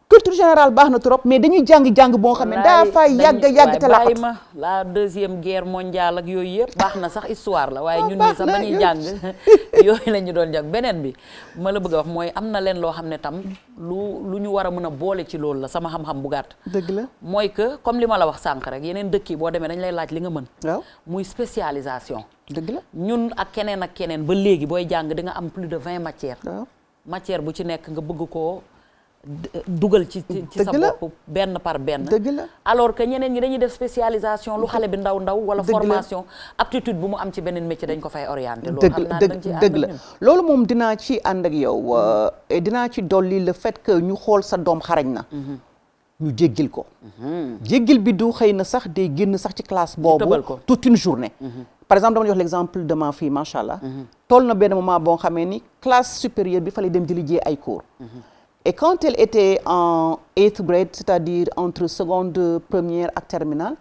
culture générale baax na trop mais dañuy jàng boo xam ne daa fay yàgg te laqatu la deuxième guerre mondiale ak yooyu yëpp baax na sax histoire la waaye ñun ñii sax ba ñuy jàng yooyu la ñu doon jàng beneen bi ma la bëgg a wax mooy am na leen loo xam ne tam lu ñu war a mën a boole ci loolu la sama xam-xam bu gàtt dëgg la mooy que comme li ma la wax sànq rek yeneen dëkk yi boo demee dañ lay laaj li nga mën waaw muy spécialisation dëgg la ñun ak keneen ba léegi booy jàng di nga am plus de 20 matières matière bu ci nekk nga bëgg koo dugal ci sa bopp benn par benn. dëgg la alors que ñeneen ñi dañuy def spécialisation lu xale bi ndaw wala formation aptitude bu mu am ci beneen métier dañ ko fay orienté. loolu xam naa dañ ci ànd ak ñun. loolu moom dinaa ci ànd ak yow et dinaa ci dolli le fait que ñu xool sa doom xarañ na. ñu jéggil ko. jéggil bi du xëy na sax day génn sax ci classe boobu. toute une journée. par exemple dama jox l'exemple de ma fille macha allah. toll na benn moment boo xamee ni classe supérieure bi fa lay dem di liggéey ay cours. Et quand elle était en 8th grade, c'est-à-dire entre seconde, première ak terminale,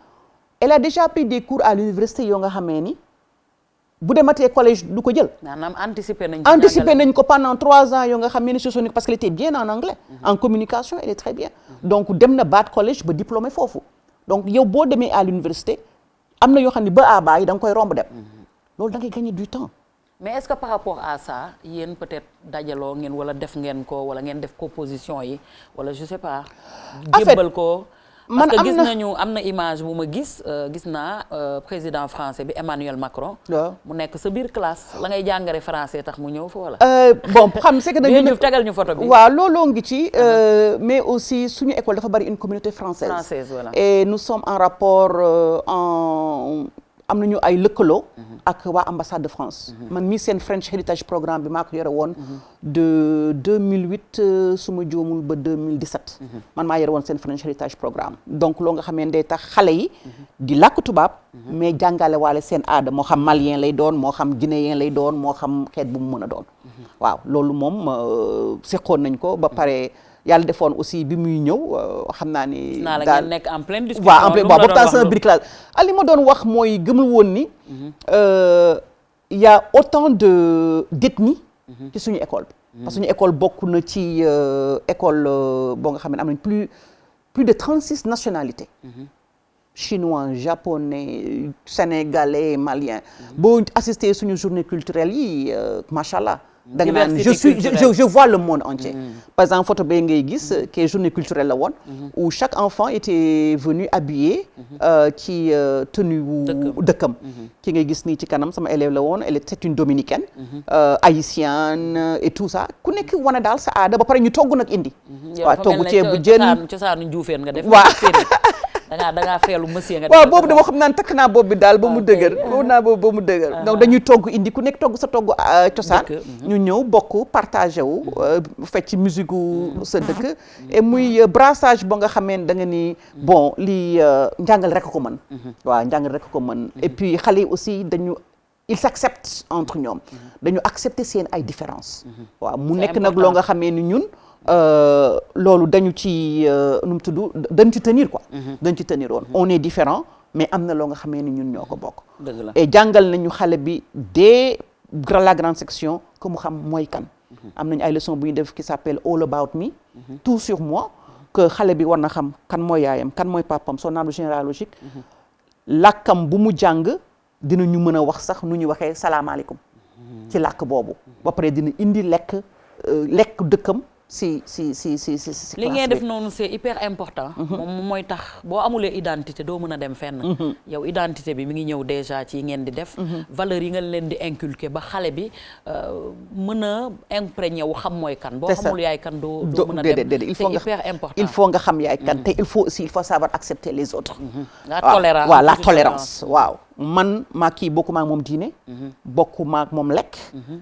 elle a déjà pris des cours à l'université yoo nga xamee ni bu dematee collège du ko jël. maanaam anticiper nañ ko pendant 3 ans yoo nga xam ne ce parce qu'elle était bien en anglais. En communication elle est très bien. donc dem na baat collège ba diplômé foofu. donc yow boo demee à l'université am na yoo xam ne ba à baa yi da nga koy romb dem. loolu da ngay gagner du temps. mais est-ce que par rapport à ça yéen peut-être dajaloo ngeen wala def ngeen ko wala ngeen def proposition yi wala je sais pas. jébbal ko parce que gis nañu am na image bu ma gis naa président français bi Emmanuel Macron. mu nekk sa biir classe la ngay jàngare français tax mu ñëw fa wala. bon xam c'est que dañu ñu tegal ñu photo bi. waaw looloo ngi ci mais aussi suñu école dafa bari une communauté française. Voilà. et nous sommes en rapport am nañu ay lëkkaloo ak waa ambassade de France. man mii seen French Heritage Programme bi maa ko yore woon de 2008 su ma juumul ba 2017. man maa yore woon seen French Heritage Programme. donc loo nga xamee day tax xale yi di làkk tubaab. mais jàngale waale seen aada moo xam malien lay doon moo xam guinéen lay doon moo xam xeet bu mu mën a doon. waaw loolu moom seqoon nañ ko ba pare. yàlla defoon aussi bi muy ñëw xam naa ni. daal nekk en pleine discussion. waaw en pleine boobu temps sama biir classe. li ma doon wax mooy gëmul woon ni. y a autant de d'ethnie ci suñu école bi. parce que suñu école bokk na ci école boo nga xam ne am nañ plus de 36 nationalités. chinois japonais sénégalais malien. boo assisté suñu journée culturelle yi macha allah. da nga naan je vois le monde entier. par exemple photo bee ngay gis qui journée culturelle la woon. où chaque enfant était venu habillé. ci tenue wu dëkkam. ki ngay gis nii ci kanam sama élève la woon elle était une dominicaine. haïtienne et tout ça ku nekk wane daal sa aada ba pare ñu togg nag indi. waaw togg ceebu jën cosaanu Juufeen nga def. waaw da ngaa feelu monsieur nga. waaw boobu dama xam naan takk naa boobu bi daal ba mu dëgër. ba mu dëgër donc dañuy togg indi ku nekk togg sa togg cosaan. ñu ñëw bokk partagé wu. fecc musique gu sa dëkk. et muy brassage ba nga xamee da nga ni bon lii njàngal rek ko mën. waaw njàngal rek ko mën. et puis xale yi aussi ils s'acceptent entre ñoom. dañu accepter seen ay différences. waaw mu nekk nag loo nga xamee ni ñun. loolu dañu ci nu mu tudd dañ ci tenir quoi. dañ ci tenir woon on est différent mais am na loo nga xamee ni ñun ñoo ko bokk. dëgg la et jàngal nañu xale bi dès la grande section que mu xam mooy kan. am nañu ay leçons bu ñu def qui s'appelle All About Me. tout sur moi que xale bi war na xam kan mooy yaayam kan mooy papam son arbre généalogique. làkkam bu mu jàng dinañu mën a wax sax nu ñuy waxee salaamaaleykum. ci làkk boobu. ba pare dina indi lekk dëkkam. si li ngeen def noonu c'est hyper important. moom mooy tax boo amulee identité doo mën a dem fenn. yow identité bi mi ngi ñëw déjà ci ngeen di def. valeurs yi nga leen di inculquer ba xale bi mën a imprégné wu xam mooy kan. boo xamul yaay kan doo mën a dem c'est hyper important. il faut nga xam yaay kan te il faut savoir accepter les autres. la tolérance waaw la tolérance waaw. man maa kii bokku maak moom diine. bokku maak moom lekk.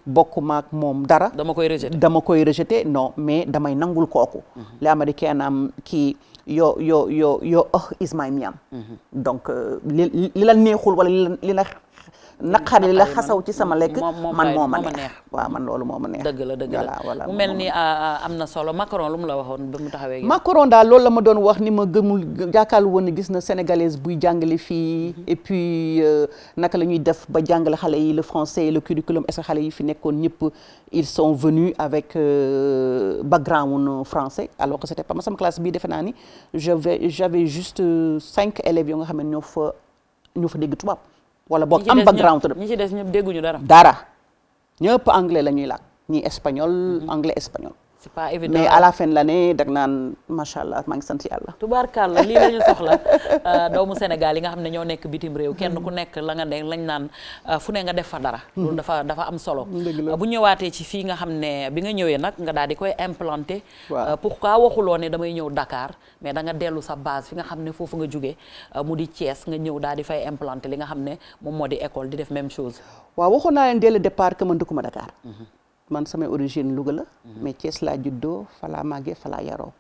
bokku maak moom dara. dama koy rejeter non mais damay nangul kooku. li américain am kii yo is my miam. donc li la neexul wala li la naqari li la xasaw ci sama lekk. man moo ma neex waaw man loolu moo ma neex. dëgg la voilà mu mel ni am na solo Macron lu mu la waxoon ba mu taxawee. Macron daal loolu la ma doon wax ni ma gëmul jàkkaarlu woon ni gis na sénégalaise buy jàngale fii et puis naka la ñuy def ba jàngale xale yi le français le curriculum est-ce que xale yi fi nekkoon ñëpp ils sont venus avec background français alors que c'était pas ma sama classe bii defe naa ni j'avais juste 5 élèves yoo nga xam ne ñoo fa dégg tubaab. wala boog am background ñi ci des ñëpp dégguñu dara. ñëpp anglais la ñuy làkk ñi espagnol anglais espagnol. c'est pas évident mais à la fin de l'année dag naan macha allah maa ngi sant yàlla. tubaarkàlla lii la ñu soxla doomu Sénégal yi nga xam ne ñoo nekk bitim réew kenn ku nekk la nga ne lañ naan fu ne nga def fa dara. loolu dafa am solo. bu ñëwaatee ci fii nga xam ne bi nga ñëwee nag nga daal di koy implanter. pourquoi waxuloo ne damay ñëw Dakar mais da nga dellu sa base fi nga xam ne foofu nga jógee mu di Thiès nga ñëw daal di fay implanter li nga xam ne moom moo di école di def même chose. waaw waxoon naa leen dès le départ que man dëkkuma Dakar. man samay origine Louga la. mais Thiès laa juddoo fa laa màggee fa laa yaroo.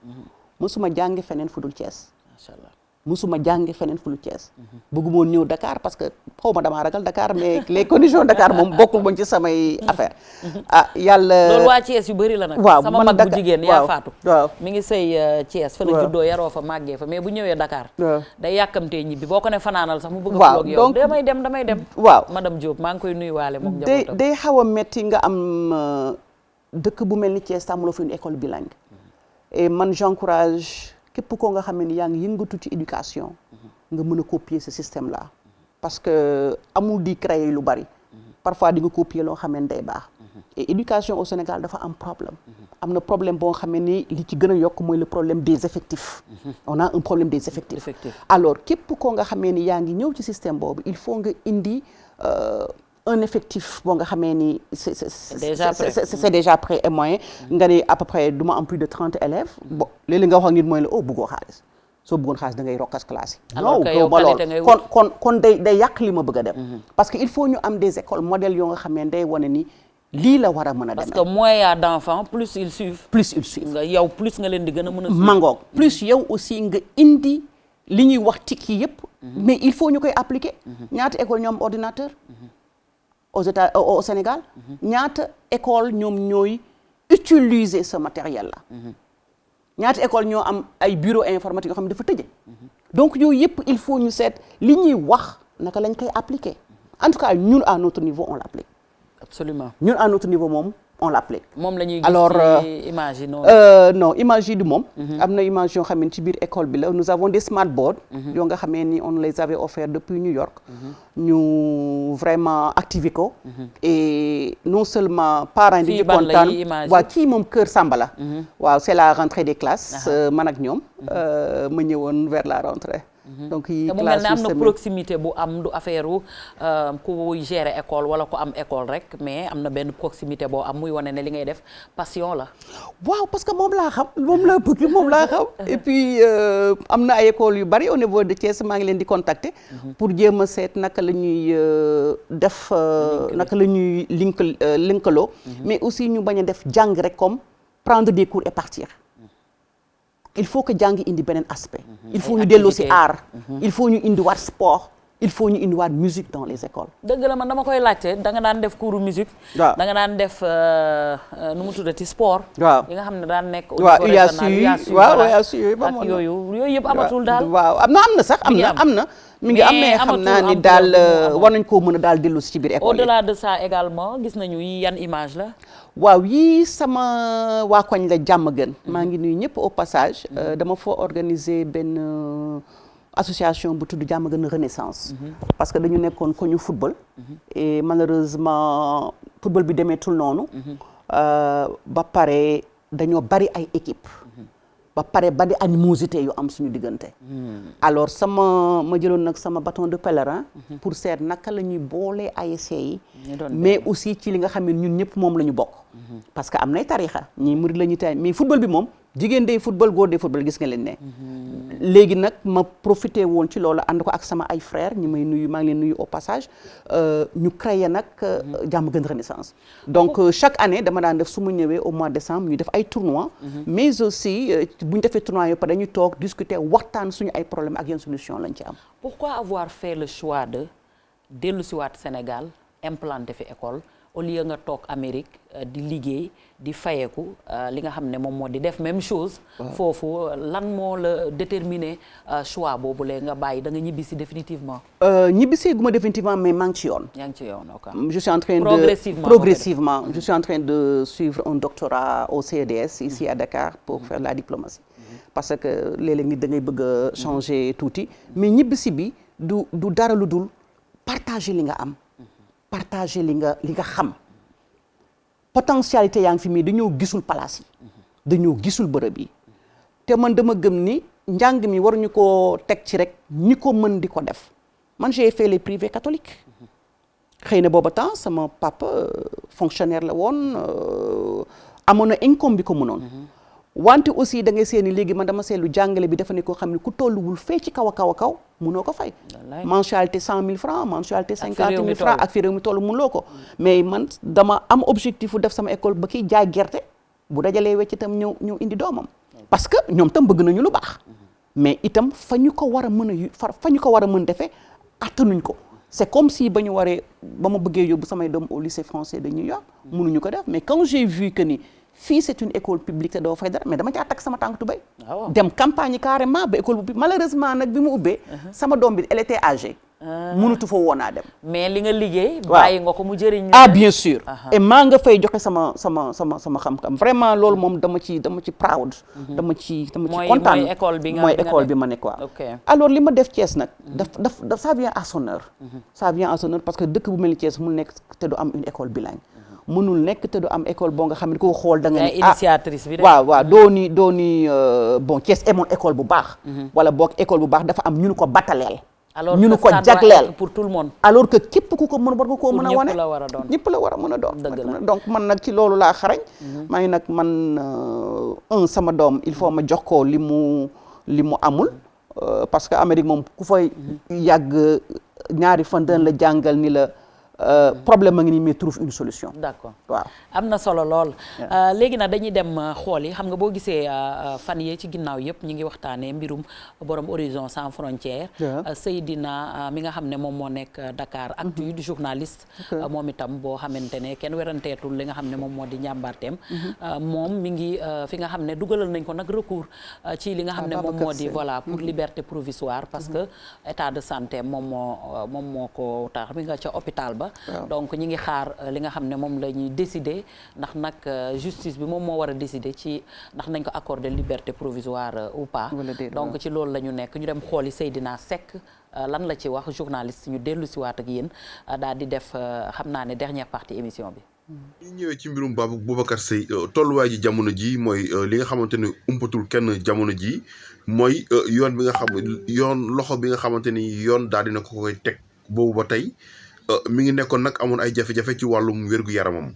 musuma jàngi feneen fu dul Thiès. macha allah musuma jàngi feneen fu dul Thiès. bëgguma woon ñëw Dakar parce que xaw ma damaa ragal Dakar mais les conditions Dakar moom bokkul woon ci samay affaire yàlla. loolu waa Thiès yu bëri la nag. waaw sama mag bu jigéen yaa faatu. waaw mi ngi sëy Thiès. fa la juddoo yaroo fa màggee fa mais bu ñëwee Dakar. day yàkkamtee ñibbi boo ko ne fanaanal sax mu bëgg a. donc yow damay dem. waaw madame Diop maa ngi koy nuyuwaale moom. day xaw a metti nga am dëkk bu mel ni Thiès amuloo fi une école bilingue. et man j'encourage képp koo nga xam ne yaa ngi yëngatu ci éducation. nga mën a copier ce système là. parce que amul di créer lu bari. parfois di nga copier loo xam ne day baax. et éducation au Sénégal dafa am problème. am na problème boo xam ne li ci gën a yokk mooy le problème des effectifs. on a un problème des effectifs. alors képp koo nga xamee ni yaa ngi ñëw ci système boobu il faut nga indi un effectif boo nga xamee ni c'est déjà prêt et moyen. nga ne à peu près du ma am plus de 30 élèves. bon léeg-léeg nga wax ak nit mooy la bëggoo xaalis. soo bëggoon xaalis da ngay rokkas classe yi. alors que yow qualité ngay wut kon day yàq li ma bëgg a dem. parce que il faut ñu am des écoles modèles yoo nga xam ne day wane ni lii la war a mën a demee. parce que moins y a d'enfants plus ils suivent. nga yow plus nga leen di gën a mën a. mangoog plus yow aussi nga indi li ñuy wax tikki yëpp. mais il faut ñu koy appliquer. ñaata école ñoom ordinateur. au Sénégal. ñaata école ñoom ñooy utiliser ce matériel là. ñaata école ñoo am ay bureau informatique yoo xam ne dafa tëje. donc yooyu yëpp il faut ñu seet li ñuy wax naka lañ koy appliquer en tout cas ñun à notre niveau on l'applique. absolument ñun à notre niveau moom on l'applique. moom la ñuy gis alors ci image yi noonu. non image yi du moom. am na image yoo xam ne ci biir école bi la nous avons des smart boards. yoo nga xamee ni on les avait offerts depuis New York. ñu vraiment activé ko. et non seulement parents yi di kontaan waaw kii moom Kër Samba la. waaw c'est la rentrée des classes. man ak ñoom. ma ñëwoon vers la rentrée. donc yi te mu mel ne am na proximité bu am du affaire ku gérer école wala ku am école rek mais am na benn proximité boo am muy wane ne li ngay def passion la. waaw parce que moom laa xam moom laa bëgg moom laa xam. et puis am na ay écoles yu bari au niveau de Thiès maa ngi leen di contacter. pour jéem a seet naka la ñuy def. naka la ñuy linkaloo. mais aussi ñu bañ a def jàng rek comme prendre des cours et partir. il faut que jàng indi beneen aspect. il faut ñu delloo ci art. il faut ñu indiwaat sport. il faut ñu indiwaat musique dans les écoles. dëgg la man dama koy laajte da nga daan def cours musique. waaw da nga daan def nu mu tuddati sport. waaw yi nga xam ne daan nekk. waaw UASU waaw UASU ak yooyu yëpp amatul daal. waaw am na sax am na. mi ngi am mais xam naa ni daal war nañ koo mën a daal dellu ci biir école yi. au-delà de ça également gis nañu yan image la. waaw yii sama waa koñ la jàmm gën. maa ngi nuyu ñëpp au passage. dama fa organiser benn association bu tudd jàmm gën Renaissance. parce que dañu nekkoon koñu football. et malheureusement football bi demeetul noonu. ba pare dañoo bari ay équipe ba pare bari animosité yu am suñu diggante. alors ma jëloon nag sama bâton de pèlerin. pour seet naka la ñuy boolee ASC yi. mais aussi ci li nga xam ne ñun ñëpp moom la ñu bokk. parce que am nay tarixa ñii murid la ñuy tay mais football bi moom jigéen day football góor day football gis nga leen ne. léegi nag ma profité woon ci loolu ànd ko ak sama ay frères ñi may nuyu maa ngi leen nuyu au passage ñu créé nag jàmm gën Renaissance. donc chaque année dama daan def su ma ñëwee au mois de décembre ñu def ay tournois. mais aussi bu ñu defee tournois yëpp dañuy toog discuter waxtaan suñu ay problèmes ak yenn solution lañ ci am. pourquoi avoir fait le choix de dellu si waat Sénégal implanter fi école au lieu nga toog Amérique di liggéey di fayeeku li nga xam ne moom moo di def même chose. foofu lan moo la déterminer choix boobu la nga bàyyi da nga ñibbisi définitivement. ñibbisi gu ma définitivement mais maa ngi ci yoon. yaa ngi ci yoon ok. je suis en train de progressivement je suis en train de suivre un doctorat au CEDS ici à Dakar pour faire la diplomatie. parce que léeg-léeg nit da ngay bëgg a changer tuuti mais ñibbisi bi du dara lu dul partager li nga am. partager li nga xam potentialité yaa ngi fi mais dañoo gisul place yi dañoo gisul bërëb yi te man dama gëm ni njàng mi waruñu koo teg ci rek ñi ko mën di ko def man j'ai fait les privés catholiques xëy na booba temps sama papa fonctionnaire la woon amoon na income bi ko mënoon wante aussi da ngay seeni léegi man dama seetlu jàngale bi dafa ne koo xam ne ku tolluwul fee ci kaw a kaw a kaw mënoo ko fay mensualité 100 000 francs mensualité 50 000 francs ak fi réew mi toll mënuloo ko mais man dama am objectif fu def sama école ba kiy jaay gerte bu dajalee wecc itam ñëw indi doomam parce que ñoom tam bëgg nañu lu baax mais itam fa ñu ko war a mën a fa ñu ko war a mën defee attanuñ ko c'est comme si ba ñu waree ba ma bëggee yóbbu samay doom au lycée français de New York mënuñu ko def mais quand j'ai vu que ni fii c'est une école publique te doo fay dara mais dama caa takk sama tànk tubéy dem campagne carrément ba école bu malheureusement nag bi mu ubbee sama doom bi elle était âgée mënutu fa woon a dem mais li nga liggéey bàyyi nga ko mu jëriñ ah bien sûr et maa nga fay joxe sama xam-xam vraiment loolu moom dama ci proud dama ci kontaan mooy école bi ma nekk waaw alors li ma def Thiès nag daf ça vient à son heure ça vient à son heure parce que dëkk bu mel ni Thiès mu nekk te du am une école bilingue mënul nekk te du am école boo nga xam ne ko xool da nga ne initiatrice bi waaw doo ni bon Thiès amoon école bu baax wala boog école bu baax dafa am ñu ko battaleel alors ñu ko jagleel pour tout le monde alors que képp ku ko mën war nga koo mën a wane ñëpp la war a mën a doon donc man nag ci loolu laa xarañ maa ngi nag man sama doom il faut ma jox ko li mu amul parce que Amérique moom ku fay yàgg ñaari fan dañ la jàngal ni la problème a ngi nii mais trouve une solution. d'accord waaw am na solo lool. léegi nag dañuy dem xool yi xam nga boo gisee fan yee ci ginnaaw yëpp ñu ngi waxtaanee mbirum borom Horizon Sans Frontières. Seydina mi nga xam ne moom moo nekk Dakar Actu di journaliste. moom itam boo xamante ne kenn weranteetul li nga xam ne moom moo di njàmbaarteem. moom mi ngi fi nga xam ne dugalal nañ ko nag recours ci li nga xam ne moom moo di voilà pour liberté provisoire parce que état de santé moom moo ko tax mi nga ca hôpital ba. donc ñi ngi xaar li nga xam ne moom la ñuy décider ndax nag justice bi moom moo war a décider ci ndax nañ ko accorder liberté provisoire ou pas donc ci loolu la ñu nekk ñu dem xooli Seydina Seck lan la ci wax journaliste ñu dellu si waat ak yéen daal di def xam naa ne dernière partie émission bi. ñu ñëwee ci mbirum Boubacar Seye tolluwaay ji jamono ji mooy li nga xamante ne umpatul kenn jamono ji mooy yoon bi nga xam loxo bi nga xamante ni yoon daal dina ko koy teg boobu ba tey mi ngi nekkoon nag amoon ay jafe-jafe ci wàllum wér-gu-yaramam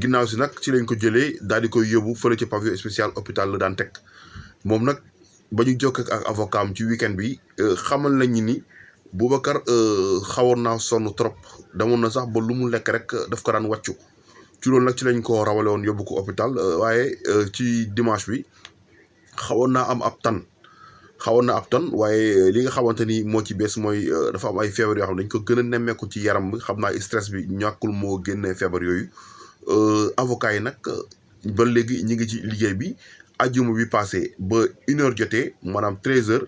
ginnaaw si nag ci lañ ko jëlee daal di koy yóbbu fële ci pavillon spécial hôpital la daan teg moom nag ba ñu jokkoo ak avocat am ci week-end bi xamal nañ ni Boubacar xawoon naa sonn trop demoon na sax ba lu mu lekk rek daf ko daan wàccu ci loolu nag ci lañ ko rawale woon yóbbu ko hôpital waaye ci dimanche bi xawoon naa am ab tan waaye li nga xamante ni moo ci bees mooy dafa am ay feebar yoo xam ne dañ ko gën a nemmeeku ci yaram bi xam naa stress bi ñàkkul moo génnee feebar yooyu avocat yi nag ba léegi ñi ngi ci liggéey bi ajjuma bi passé ba 1h jotee maanaam 13h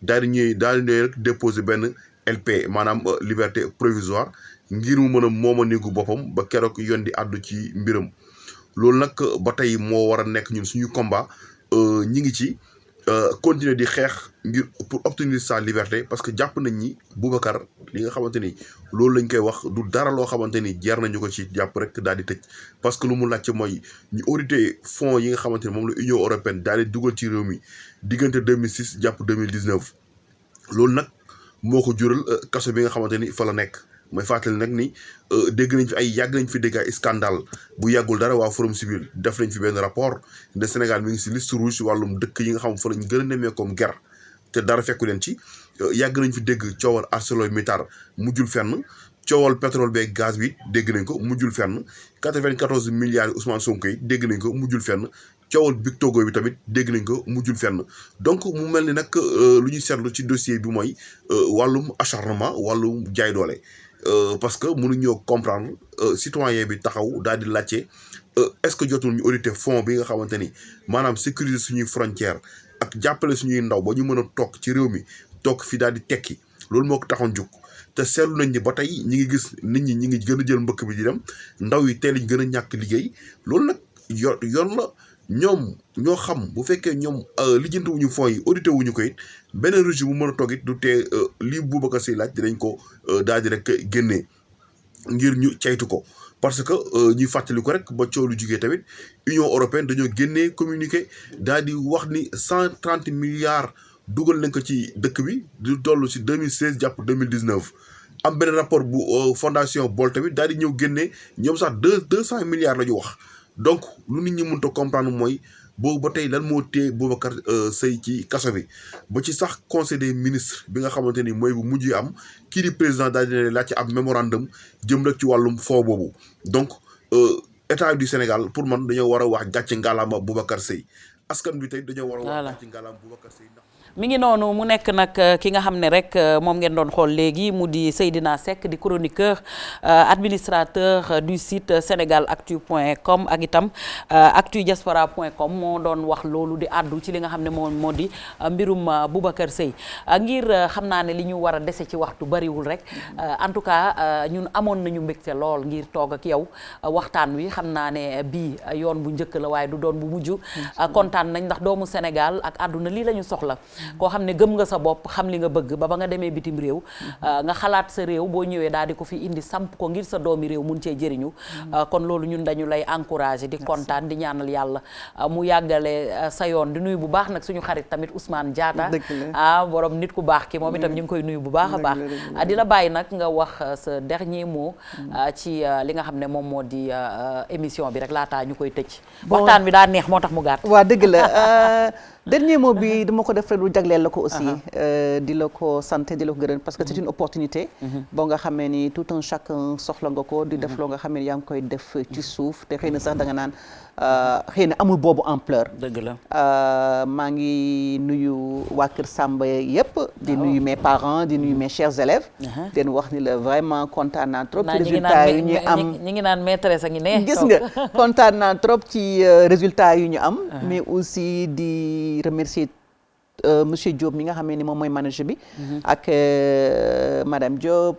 daal di ñëw rek déposer benn LP maanaam liberté provisoire ngir mu mën a mooma néegu boppam ba keroog yoon di àddu ci mbiram loolu nag ba tey moo war a nekk ñun suñu combat ñi ngi ci continuer di xeex ngir pour obtenir sa liberté parce que jàpp nañ ni Boubacar li nga xamante ni loolu lañ koy wax du dara loo xamante ni jar nañu ko ci jàpp rek daal di tëj parce que lu mu laajte mooy ñu audité fonds yi nga xamante ni moom la Union européenne daal di dugal ci réew mi diggante 2006 jàpp 2019 loolu nag moo ko jural kaso bi nga xamante ni fa la nekk mooy fàttali nag ni dégg nañ fi yàgg nañ fi dégg ay scandale bu yàggul dara waa Forum Civil def nañ fi benn rapport ne Sénégal mi ngi si liste rouge wàllum dëkk yi nga xam fa lañ gën a nemmee comme guerre te dara fekku leen ci yàgg nañ fi dégg coowal ArcelorMittal mujjul fenn coowal pétrole beeg gaz bi dégg nañ ko mujjul fenn 94 milliards Ousmane Sonko yi dégg nañ ko mujjul fenn coowal Big Togo bi tamit dégg nañ ko mujjul fenn donc mu mel ni nag lu ñuy seetlu ci dossier bi mooy wàllum acharnement wàllum jaay doole parce que mënuñoo comprendre citoyen bi taxaw daal di laajte est-ce que jotul ñu auditer fonds bi nga xamante ni maanaam sécuriser suñuy frontière ak jàppale suñuy ndaw ba ñu mën a toog ci réew mi toog fi daal di tekki loolu moo ko taxoon jóg te seetlu nañ ni ba tey ñi ngi gis nit ñi ñi ngi gën a jël mbëkk bi di dem ndaw yi teel ñu gën a ñàkk liggéey loolu nag yoon la ñoom ñoo xam bu fekkee ñoom lijjanti wuñu fonds yi audité wuñu ko it beneen régime bu mën a toog it du tee lii Boubacar Seye laaj dinañ ko daal di rek génnee ngir ñu caytu ko parce que ñuy fàttali ko rek ba coow lu jugee tamit Union européenne dañoo génnee communiqué daal di wax ni 130 milliards dugal nañ ko ci dëkk bi du toll si 2016 jàpp 2019 am benn rapport bu fondation Boll tamit daal di ñëw génnee ñoom sax 200 milliards la ñu wax donc lu nit ñi mënut a comprendre mooy boobu ba tey lan moo téye Boubacar Seye ci kaso bi ba ci sax conseil des ministres bi nga xamante ni mooy bu mujj am kii di président daal di laaj ci ab mémorandum jëm rek ci wàllum fond boobu donc état du Sénégal pour man dañoo war a wax gàcce ngalaama Boubacar Seye askan bi tey dañoo war a wax gàcce ngalaama Boubacar Seye ndax mi ngi noonu mu nekk nag ki nga xam ne rek moom ngeen doon xool léegi mu di Seydina Seck di chroniqueur administrateur du site senegalactu.com ak itam actudiaspora.com moo doon wax loolu di àddu ci li nga xam ne moo di mbirum Boubacar Seye ngir xam naa ne li ñu war a dese ci waxtu bariwul rek en tout cas ñun amoon nañu mbégte lool ngir toog ak yow waxtaan wi xam naa ne bii yoon bu njëkk la waaye du doon bu mujj kontaan nañ ndax doomu Sénégal ak àdduna lii la ñu soxla koo xam ne gëm nga sa bopp xam li nga bëgg ba nga demee bitim réew nga xalaat sa réew boo ñëwee daal di ko fi indi samp ko ngir sa doomi réew mun cee jëriñu kon loolu ñun dañu lay encourager di kontaan di ñaanal yàlla mu yàggale sa yoon di nuyu bu baax nag suñu xarit tamit Ousmane Diatta borom nit ku baax ki moom itam ñu ngi koy nuyu bu baax a baax di la bàyyi nag nga wax sa dernier mot ci li nga xam ne moom moo di émission bi rek laataa ñu koy tëj waxtaan bi daa neex moo tax mu gàtt waa dëgg la dernier mot bi dama ko def rek lu jagleel la ko aussi di la ko sant di la ko gërëm parce que c'est une opportunité boo nga xamee ni tout un chacun soxla nga ko di def loo nga xam ne yaa ngi koy def ci suuf te xëy na sax da nga naan xëy na amul boobu ampleur dëgg la maa ngi nuyu waa Kër Samba yëpp di nuyu mes parents di nuyu mes chers élèves den wax ni la vraiment kontaan naa trop ci résultat yu ñu am ñi ngi naan maîtresse a ngi ne gis nga kontaan naa trop ci résultat yu ñu am mais aussi di remercier monsieur Diop mi nga xam ne moom mooy manager bi ak madame Diop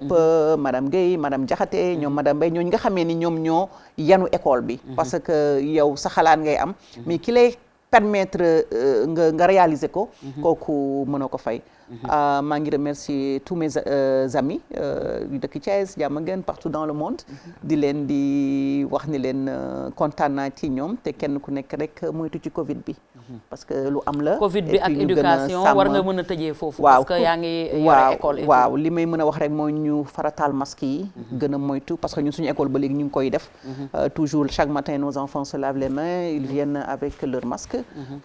madame Guèye madame Diakhaté ñoom madame Mbaye ñooñu nga xamee ni ñoom ñoo yanu école bi parce que yow sa xalaat ngay am mais ki lay permettre nga réaliser ko kooku mënoo ko fay maa ngi remercier tous mes amis yu dëkk Thiès Diamaguène partout dans le monde di leen di wax ni leen kontaan naa ci ñoom te kenn ku nekk rek moytu ci Covid bi parce que lu am la Covid bi ak éducation war nga mën a tëjee foofu parce que yaa ngi yore école waaw li may mën a wax rek mooy ñu farataal masque yi gën a moytu parce que ñun suñu école ba léegi ñu ngi koy def toujours chaque matin nos enfants se lavent les mains ils viennent avec leur masque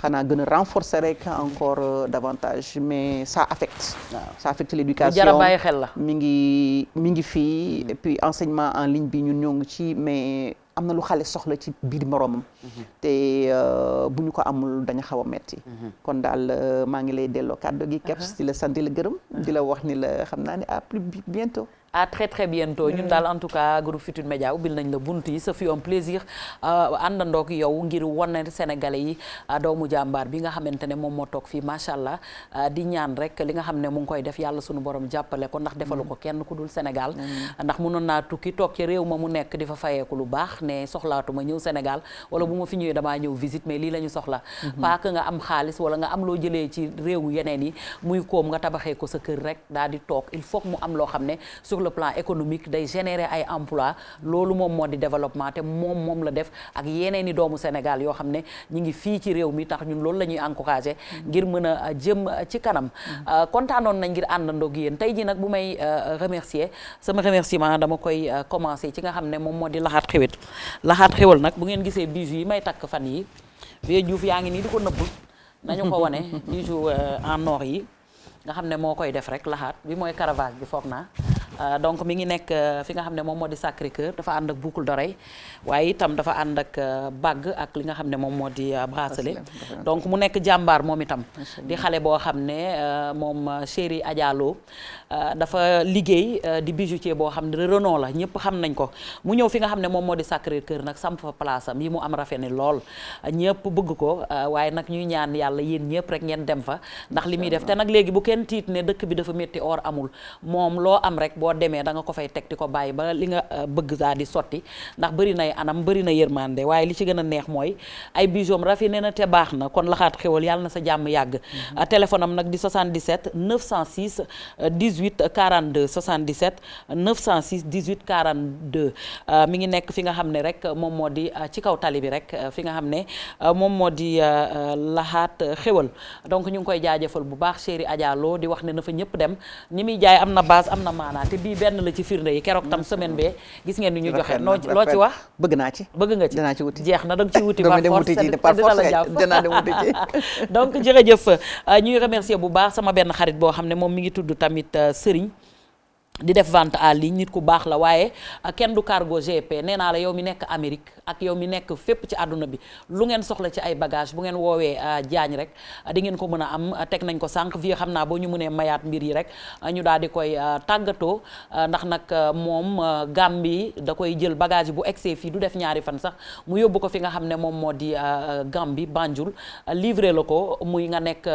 xanaa gën a renforcer rek encore davantage mais ça affecte l'éducation jara bàyyi xel la mi ngi fii et puis enseignement en ligne bi ñun ñoo ngi ci mais am na lu xale soxla ci biir moromam te bu ñu ko amul dañu xaw a metti kon daal maa ngi lay delloo kàddu gi Kebs di la sant di la gërëm di la wax ni la xam naa ne à plus bientôt à très très bientôt ñun daal en tout cas groupe Futurs Médias ubbil nañ la bunt yi ça fut un plaisir àndandoog yow ngir wane Sénégalais yi doomu jàmbaar bi nga xamante ne moom moo toog fii macha allah di ñaan rek li nga xam ne mu ngi koy def yàlla sunu borom jàppale ko ndax defalu ko kenn ku dul Sénégal ndax mënoon naa tukki toog ci réew ma mu nekk di fa fayeeku lu baax ne soxlaatuma ñëw Sénégal wala bu ma fi ñëwee damaa ñëw visite mais lii la ñu soxla pas que nga am xaalis wala nga am loo jëlee ci réew yeneen yi muy koom nga tabaxee ko sa kër rek daal di toog il faut que mu am loo xam ne le plan économique day générer ay emploi loolu moom moo di développement te moom la def ak yeneen i doomu Sénégal yoo xam ne ñi ngi fii ci réew mi tax ñun loolu la ñuy encourager ngir mën a jëm ci kanam kontaanoon nañ ngir àndandoo ak yéen tey ji nag bu may remercier sama remerciement dama koy commencer ci nga xam ne moom moo di laxaat xewal nag bu ngeen gisee bijoux yi may takk fan yi Vieux Diouf yaa ngi nii di ko nëbb nañu ko wane bijoux en or yi nga xam ne moo koy def rek laxaat bi mooy caravage bi foog naa donc mi ngi nekk fi nga xam ne moom moo di Sacré-Cœur dafa ànd ak boucle d'oreille waaye itam dafa ànd ak bague ak li nga xam ne moom moo di bracelet donc mu nekk jàmbaar moom itam di xale boo xam ne moom chéri Adja Lo dafa liggéey di bijoutier boo xam ne renom la ñëpp xam nañ ko mu ñëw fi nga xam ne moom moo di Sacré-Cœur nag samp fa place am yi mu am rafet ni lool ñëpp bëgg ko waaye nag ñuy ñaan yàlla yéen ñëpp rek ngeen dem fa ndax li muy def te nag léegi bu kenn tiit ne dëkk bi dafa métti or amul moom loo am rek boo boo demee da nga ko fay teg di ko bàyyi ba li nga bëgg daal di sotti ndax bëri nay anam bëri na yërmande waaye li ci gën a neex mooy ay bijoux raffiné na te baax na kon Laxaat Xéwal yàlla na sa jàmm yàgg. téléphone am nag di 77 906 18 42 77 906 18 42 mi ngi nekk fi nga xam ne rek moom moo di ci kaw tali bi rek fi nga xam ne moom moo di Laxaat Xéwal donc ñu ngi koy jaajëfal bu baax chéri Adja Lo di wax ne na fa ñëpp dem ñi muy jaay am na base am na maanaa te bii benn la ci firnde yi keroog tam semaine bee gis ngeen ni ñu joxe loo ci wax bëgg naa ci bëgg nga ci dinaa ci wuti jeex na da nga ciy wuti par force la jàpp dinaa dem wuti ci donc jërëjëf ñuy remercier bu baax sama benn xarit boo xam ne moom mi ngi tudd tamit Serigne di def vente en ligne nit ku baax la waaye kenn du cargo GP nee naa la yow mi nekk Amérique ak yow mi nekk fépp ci àdduna bi lu ngeen soxla ci ay bagage bu ngeen woowee Diagne rek di ngeen ko mën a am teg nañ ko sànq fii xam naa boo ñu mënee mayaat mbir yi rek ñu daal di koy tàggatoo ndax nag moom Gambie da koy jël bagage yi bu egsee fii du def ñaari fan sax mu yóbbu ko fi nga xam ne moom moo di Gambie Banjul livré la ko muy nga nekk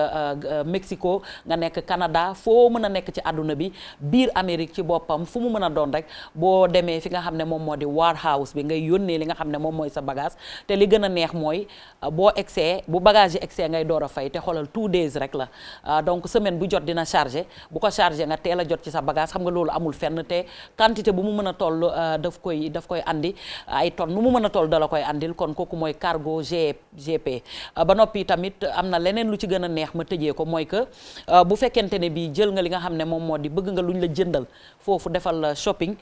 Mexico nga nekk Canada foo mën a nekk ci àdduna bi biir Amérique ci boppam fu mu mën a doon rek boo demee fi nga xam ne moom moo di warehouse bi ngay yónnee li nga xam ne moom mooy sa bagage te li gën a neex mooy boo egsee bu bagage yi egsee ngay door a fay te xoolal 2 days rek la donc semaine bu jot dina chargé bu ko chargé nga teel a jot ci sa bagage xam nga loolu amul fenn te quantité bu mu mën a toll daf koy andi ay tonnes nu mu mën a toll da la koy andil kon kooku mooy cargo GP ba noppi tamit am na leneen lu ci gën a neex ma tëjee ko mooy que bu fekkente ne bii jël nga li nga xam ne moom moo di bëgg nga luñ la jëndal foofu defal shopping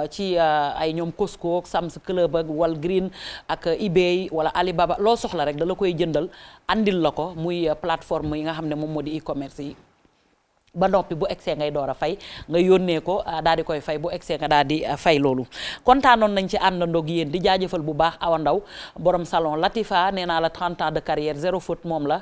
ci ay ñoom Costco Sam's Club ak Walgreen ak eBay wala Alibaba loo soxla rek da la koy jëndal andil la ko muy plateforme yi nga xam ne moom moo di e-commerce yi ba noppi bu egsee ngay door a fay nga yónnee ko daal di koy fay bu egsee nga daal di fay loolu kontaanoon nañ ci àndandoog yéen di jaajëfal bu baax Awa Ndaw borom salon Latifa nee naa la 30 ans de carrière zéro faute moom la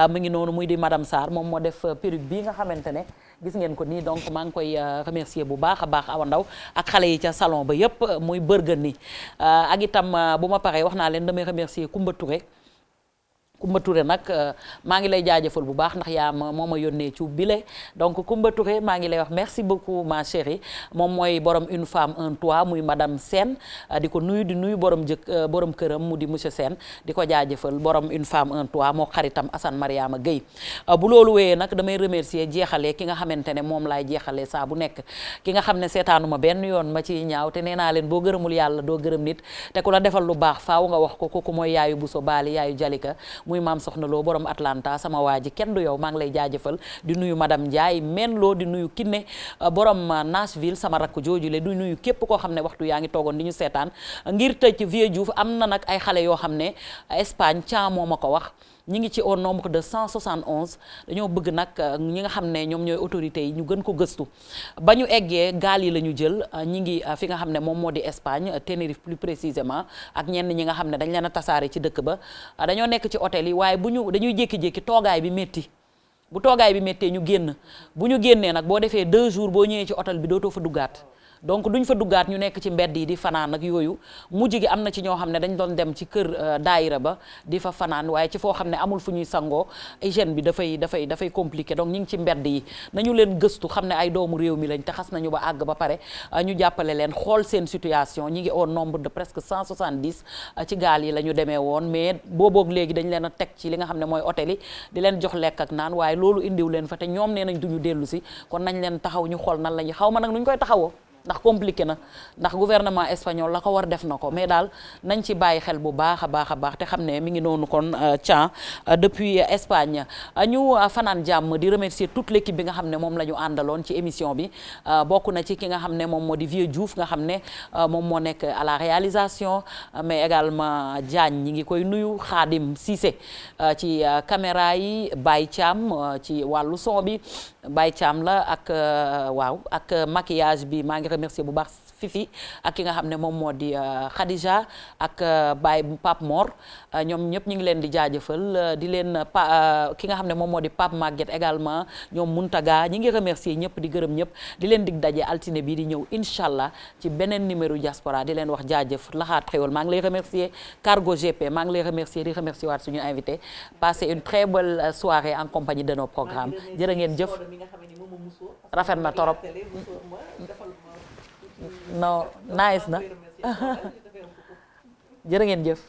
mu ngi noonu muy di madame Sarr moom moo def perruque bii nga xamante ne gis ngeen ko nii donc maa ngi koy remercier bu baax a baax Awa Ndaw ak xale yi ca salon ba yëpp muy bërgën ni ak itam bu ma paree wax naa leen damay remercier Kumba Touré nag maa ngi lay jaajëfal bu baax ndax yaa moo ma yónnee ci bile donc Kumba Touré maa ngi lay wax merci beaucoup ma chérie moom mooy borom une femme un toit muy madame Sène di ko nuyu di nuyu borom këram mu di monsieur Sène di ko jaajëfal borom une femme un toit moo xaritam Assane Mariama Gueye bu loolu wéyee nag damay remercier jeexalee ki nga xamante ne moom laay jeexalee saa bu nekk ki nga xam ne seetaanuma benn yoon ma ciy ñaaw te nee naa leen boo gërëmul yàlla doo gërëm nit te ku la defal lu baax faaw nga wax ko kooku mooy yaayu Bousso Bali yaayu Jalika muy maam soxna loo borom Atlanta sama waa ji kenn du yow maa ngi lay jaajëfal di nuyu madame Ndiaye men loo di nuyu Kiné borom Nashville sama rakk jooju le di nuyu képp koo xam ne waxtu yaa ngi toogoon di ñu seetaan ngir tëj Vieux Diouf am na nag ay xale yoo xam ne Espagne ca moo ma ko wax ñi ngi ci au nombre de 171 dañoo bëgg nag ñi nga xam ne ñoom ñooy autorités yi ñu gën ko gëstu ba ñu eggee gaal yi la ñu jël ñi ngi fi nga xam ne moom moo di Espagne Tenerife plus précisément ak ñenn ñi nga xam ne dañ leen a tasaare ci dëkk ba dañoo nekk ci hôtel yi waaye dañuy jékki-jékki toogaay bi métti bu toogaay bi méttee ñu génn bu ñu génnee nag boo defee 2 jours boo ñëwee ci hôtel bi dootoo fa duggaat donc duñ fa duggaat ñu nekk ci mbedd yi di fanaan ak yooyu mujj gi am na ci ñoo xam ne dañ doon dem ci kër daayira ba di fa fanaan waaye ci foo xam ne amul fu ñuy sangoo hygiène bi dafay compliqué donc ñu ngi ci mbedd yi nañu leen gëstu xam ne ay doomu réew mi lañ te xas nañu ba àgg ba pare ñu jàppale leen xool seen situation ñi ngi au nombre de presque 170 ci gaal yi la ñu demee woon mais booboog léegi dañ leen a teg ci li nga xam ne mooy hôtel yi di leen jox lekk ak naan waaye loolu indiw leen fa te ñoom nee nañ duñu dellu si kon nañ leen taxaw ñu xool nan la ñu xaw ma nag nuñ koy taxawoo ndax compliqué na ndax gouvernement espagnol la ko war def na ko mais daal nañ ci bàyyi xel bu baax a baax te xam ne mi ngi noonu kon Thian depuis Espagne ñu fanaan jàmm di remercier toute l'équipe bi nga xam ne moom la ñu àndaloon ci émission bi bokk na ci ki nga xam ne moom moo di Vieux Diouf nga xam ne moom moo nekk à la réalisation mais également Diagne ñi ngi koy nuyu Khadim Cissé ci caméra yi Baye Thiam ci wàllu son bi Baye Thiam la ak waaw ak maquillage bi maa ngi remercier bu baax Fifi ak ki nga xam ne moom moo di Khadija ak Baye Pape Mor ñoom ñëpp ñu ngi leen di jaajëfal di leen ki nga xam ne moom moo di Pape Maguette également ñoom Muntaga ñi ngi remercier ñëpp di gërëm ñëpp di leen dig daje altine bii di ñëw incha allah ci beneen numéro diaspora di leen wax jaajëf Laxaat Xéwal maa ngi lay remercier Cargo GP maa ngi lay remercier di remercier waat suñu invité passez une très belle soirée en compagnie de nos programmes jërë ngeen jëf rafet na torop non nice na jërë ngeen jëf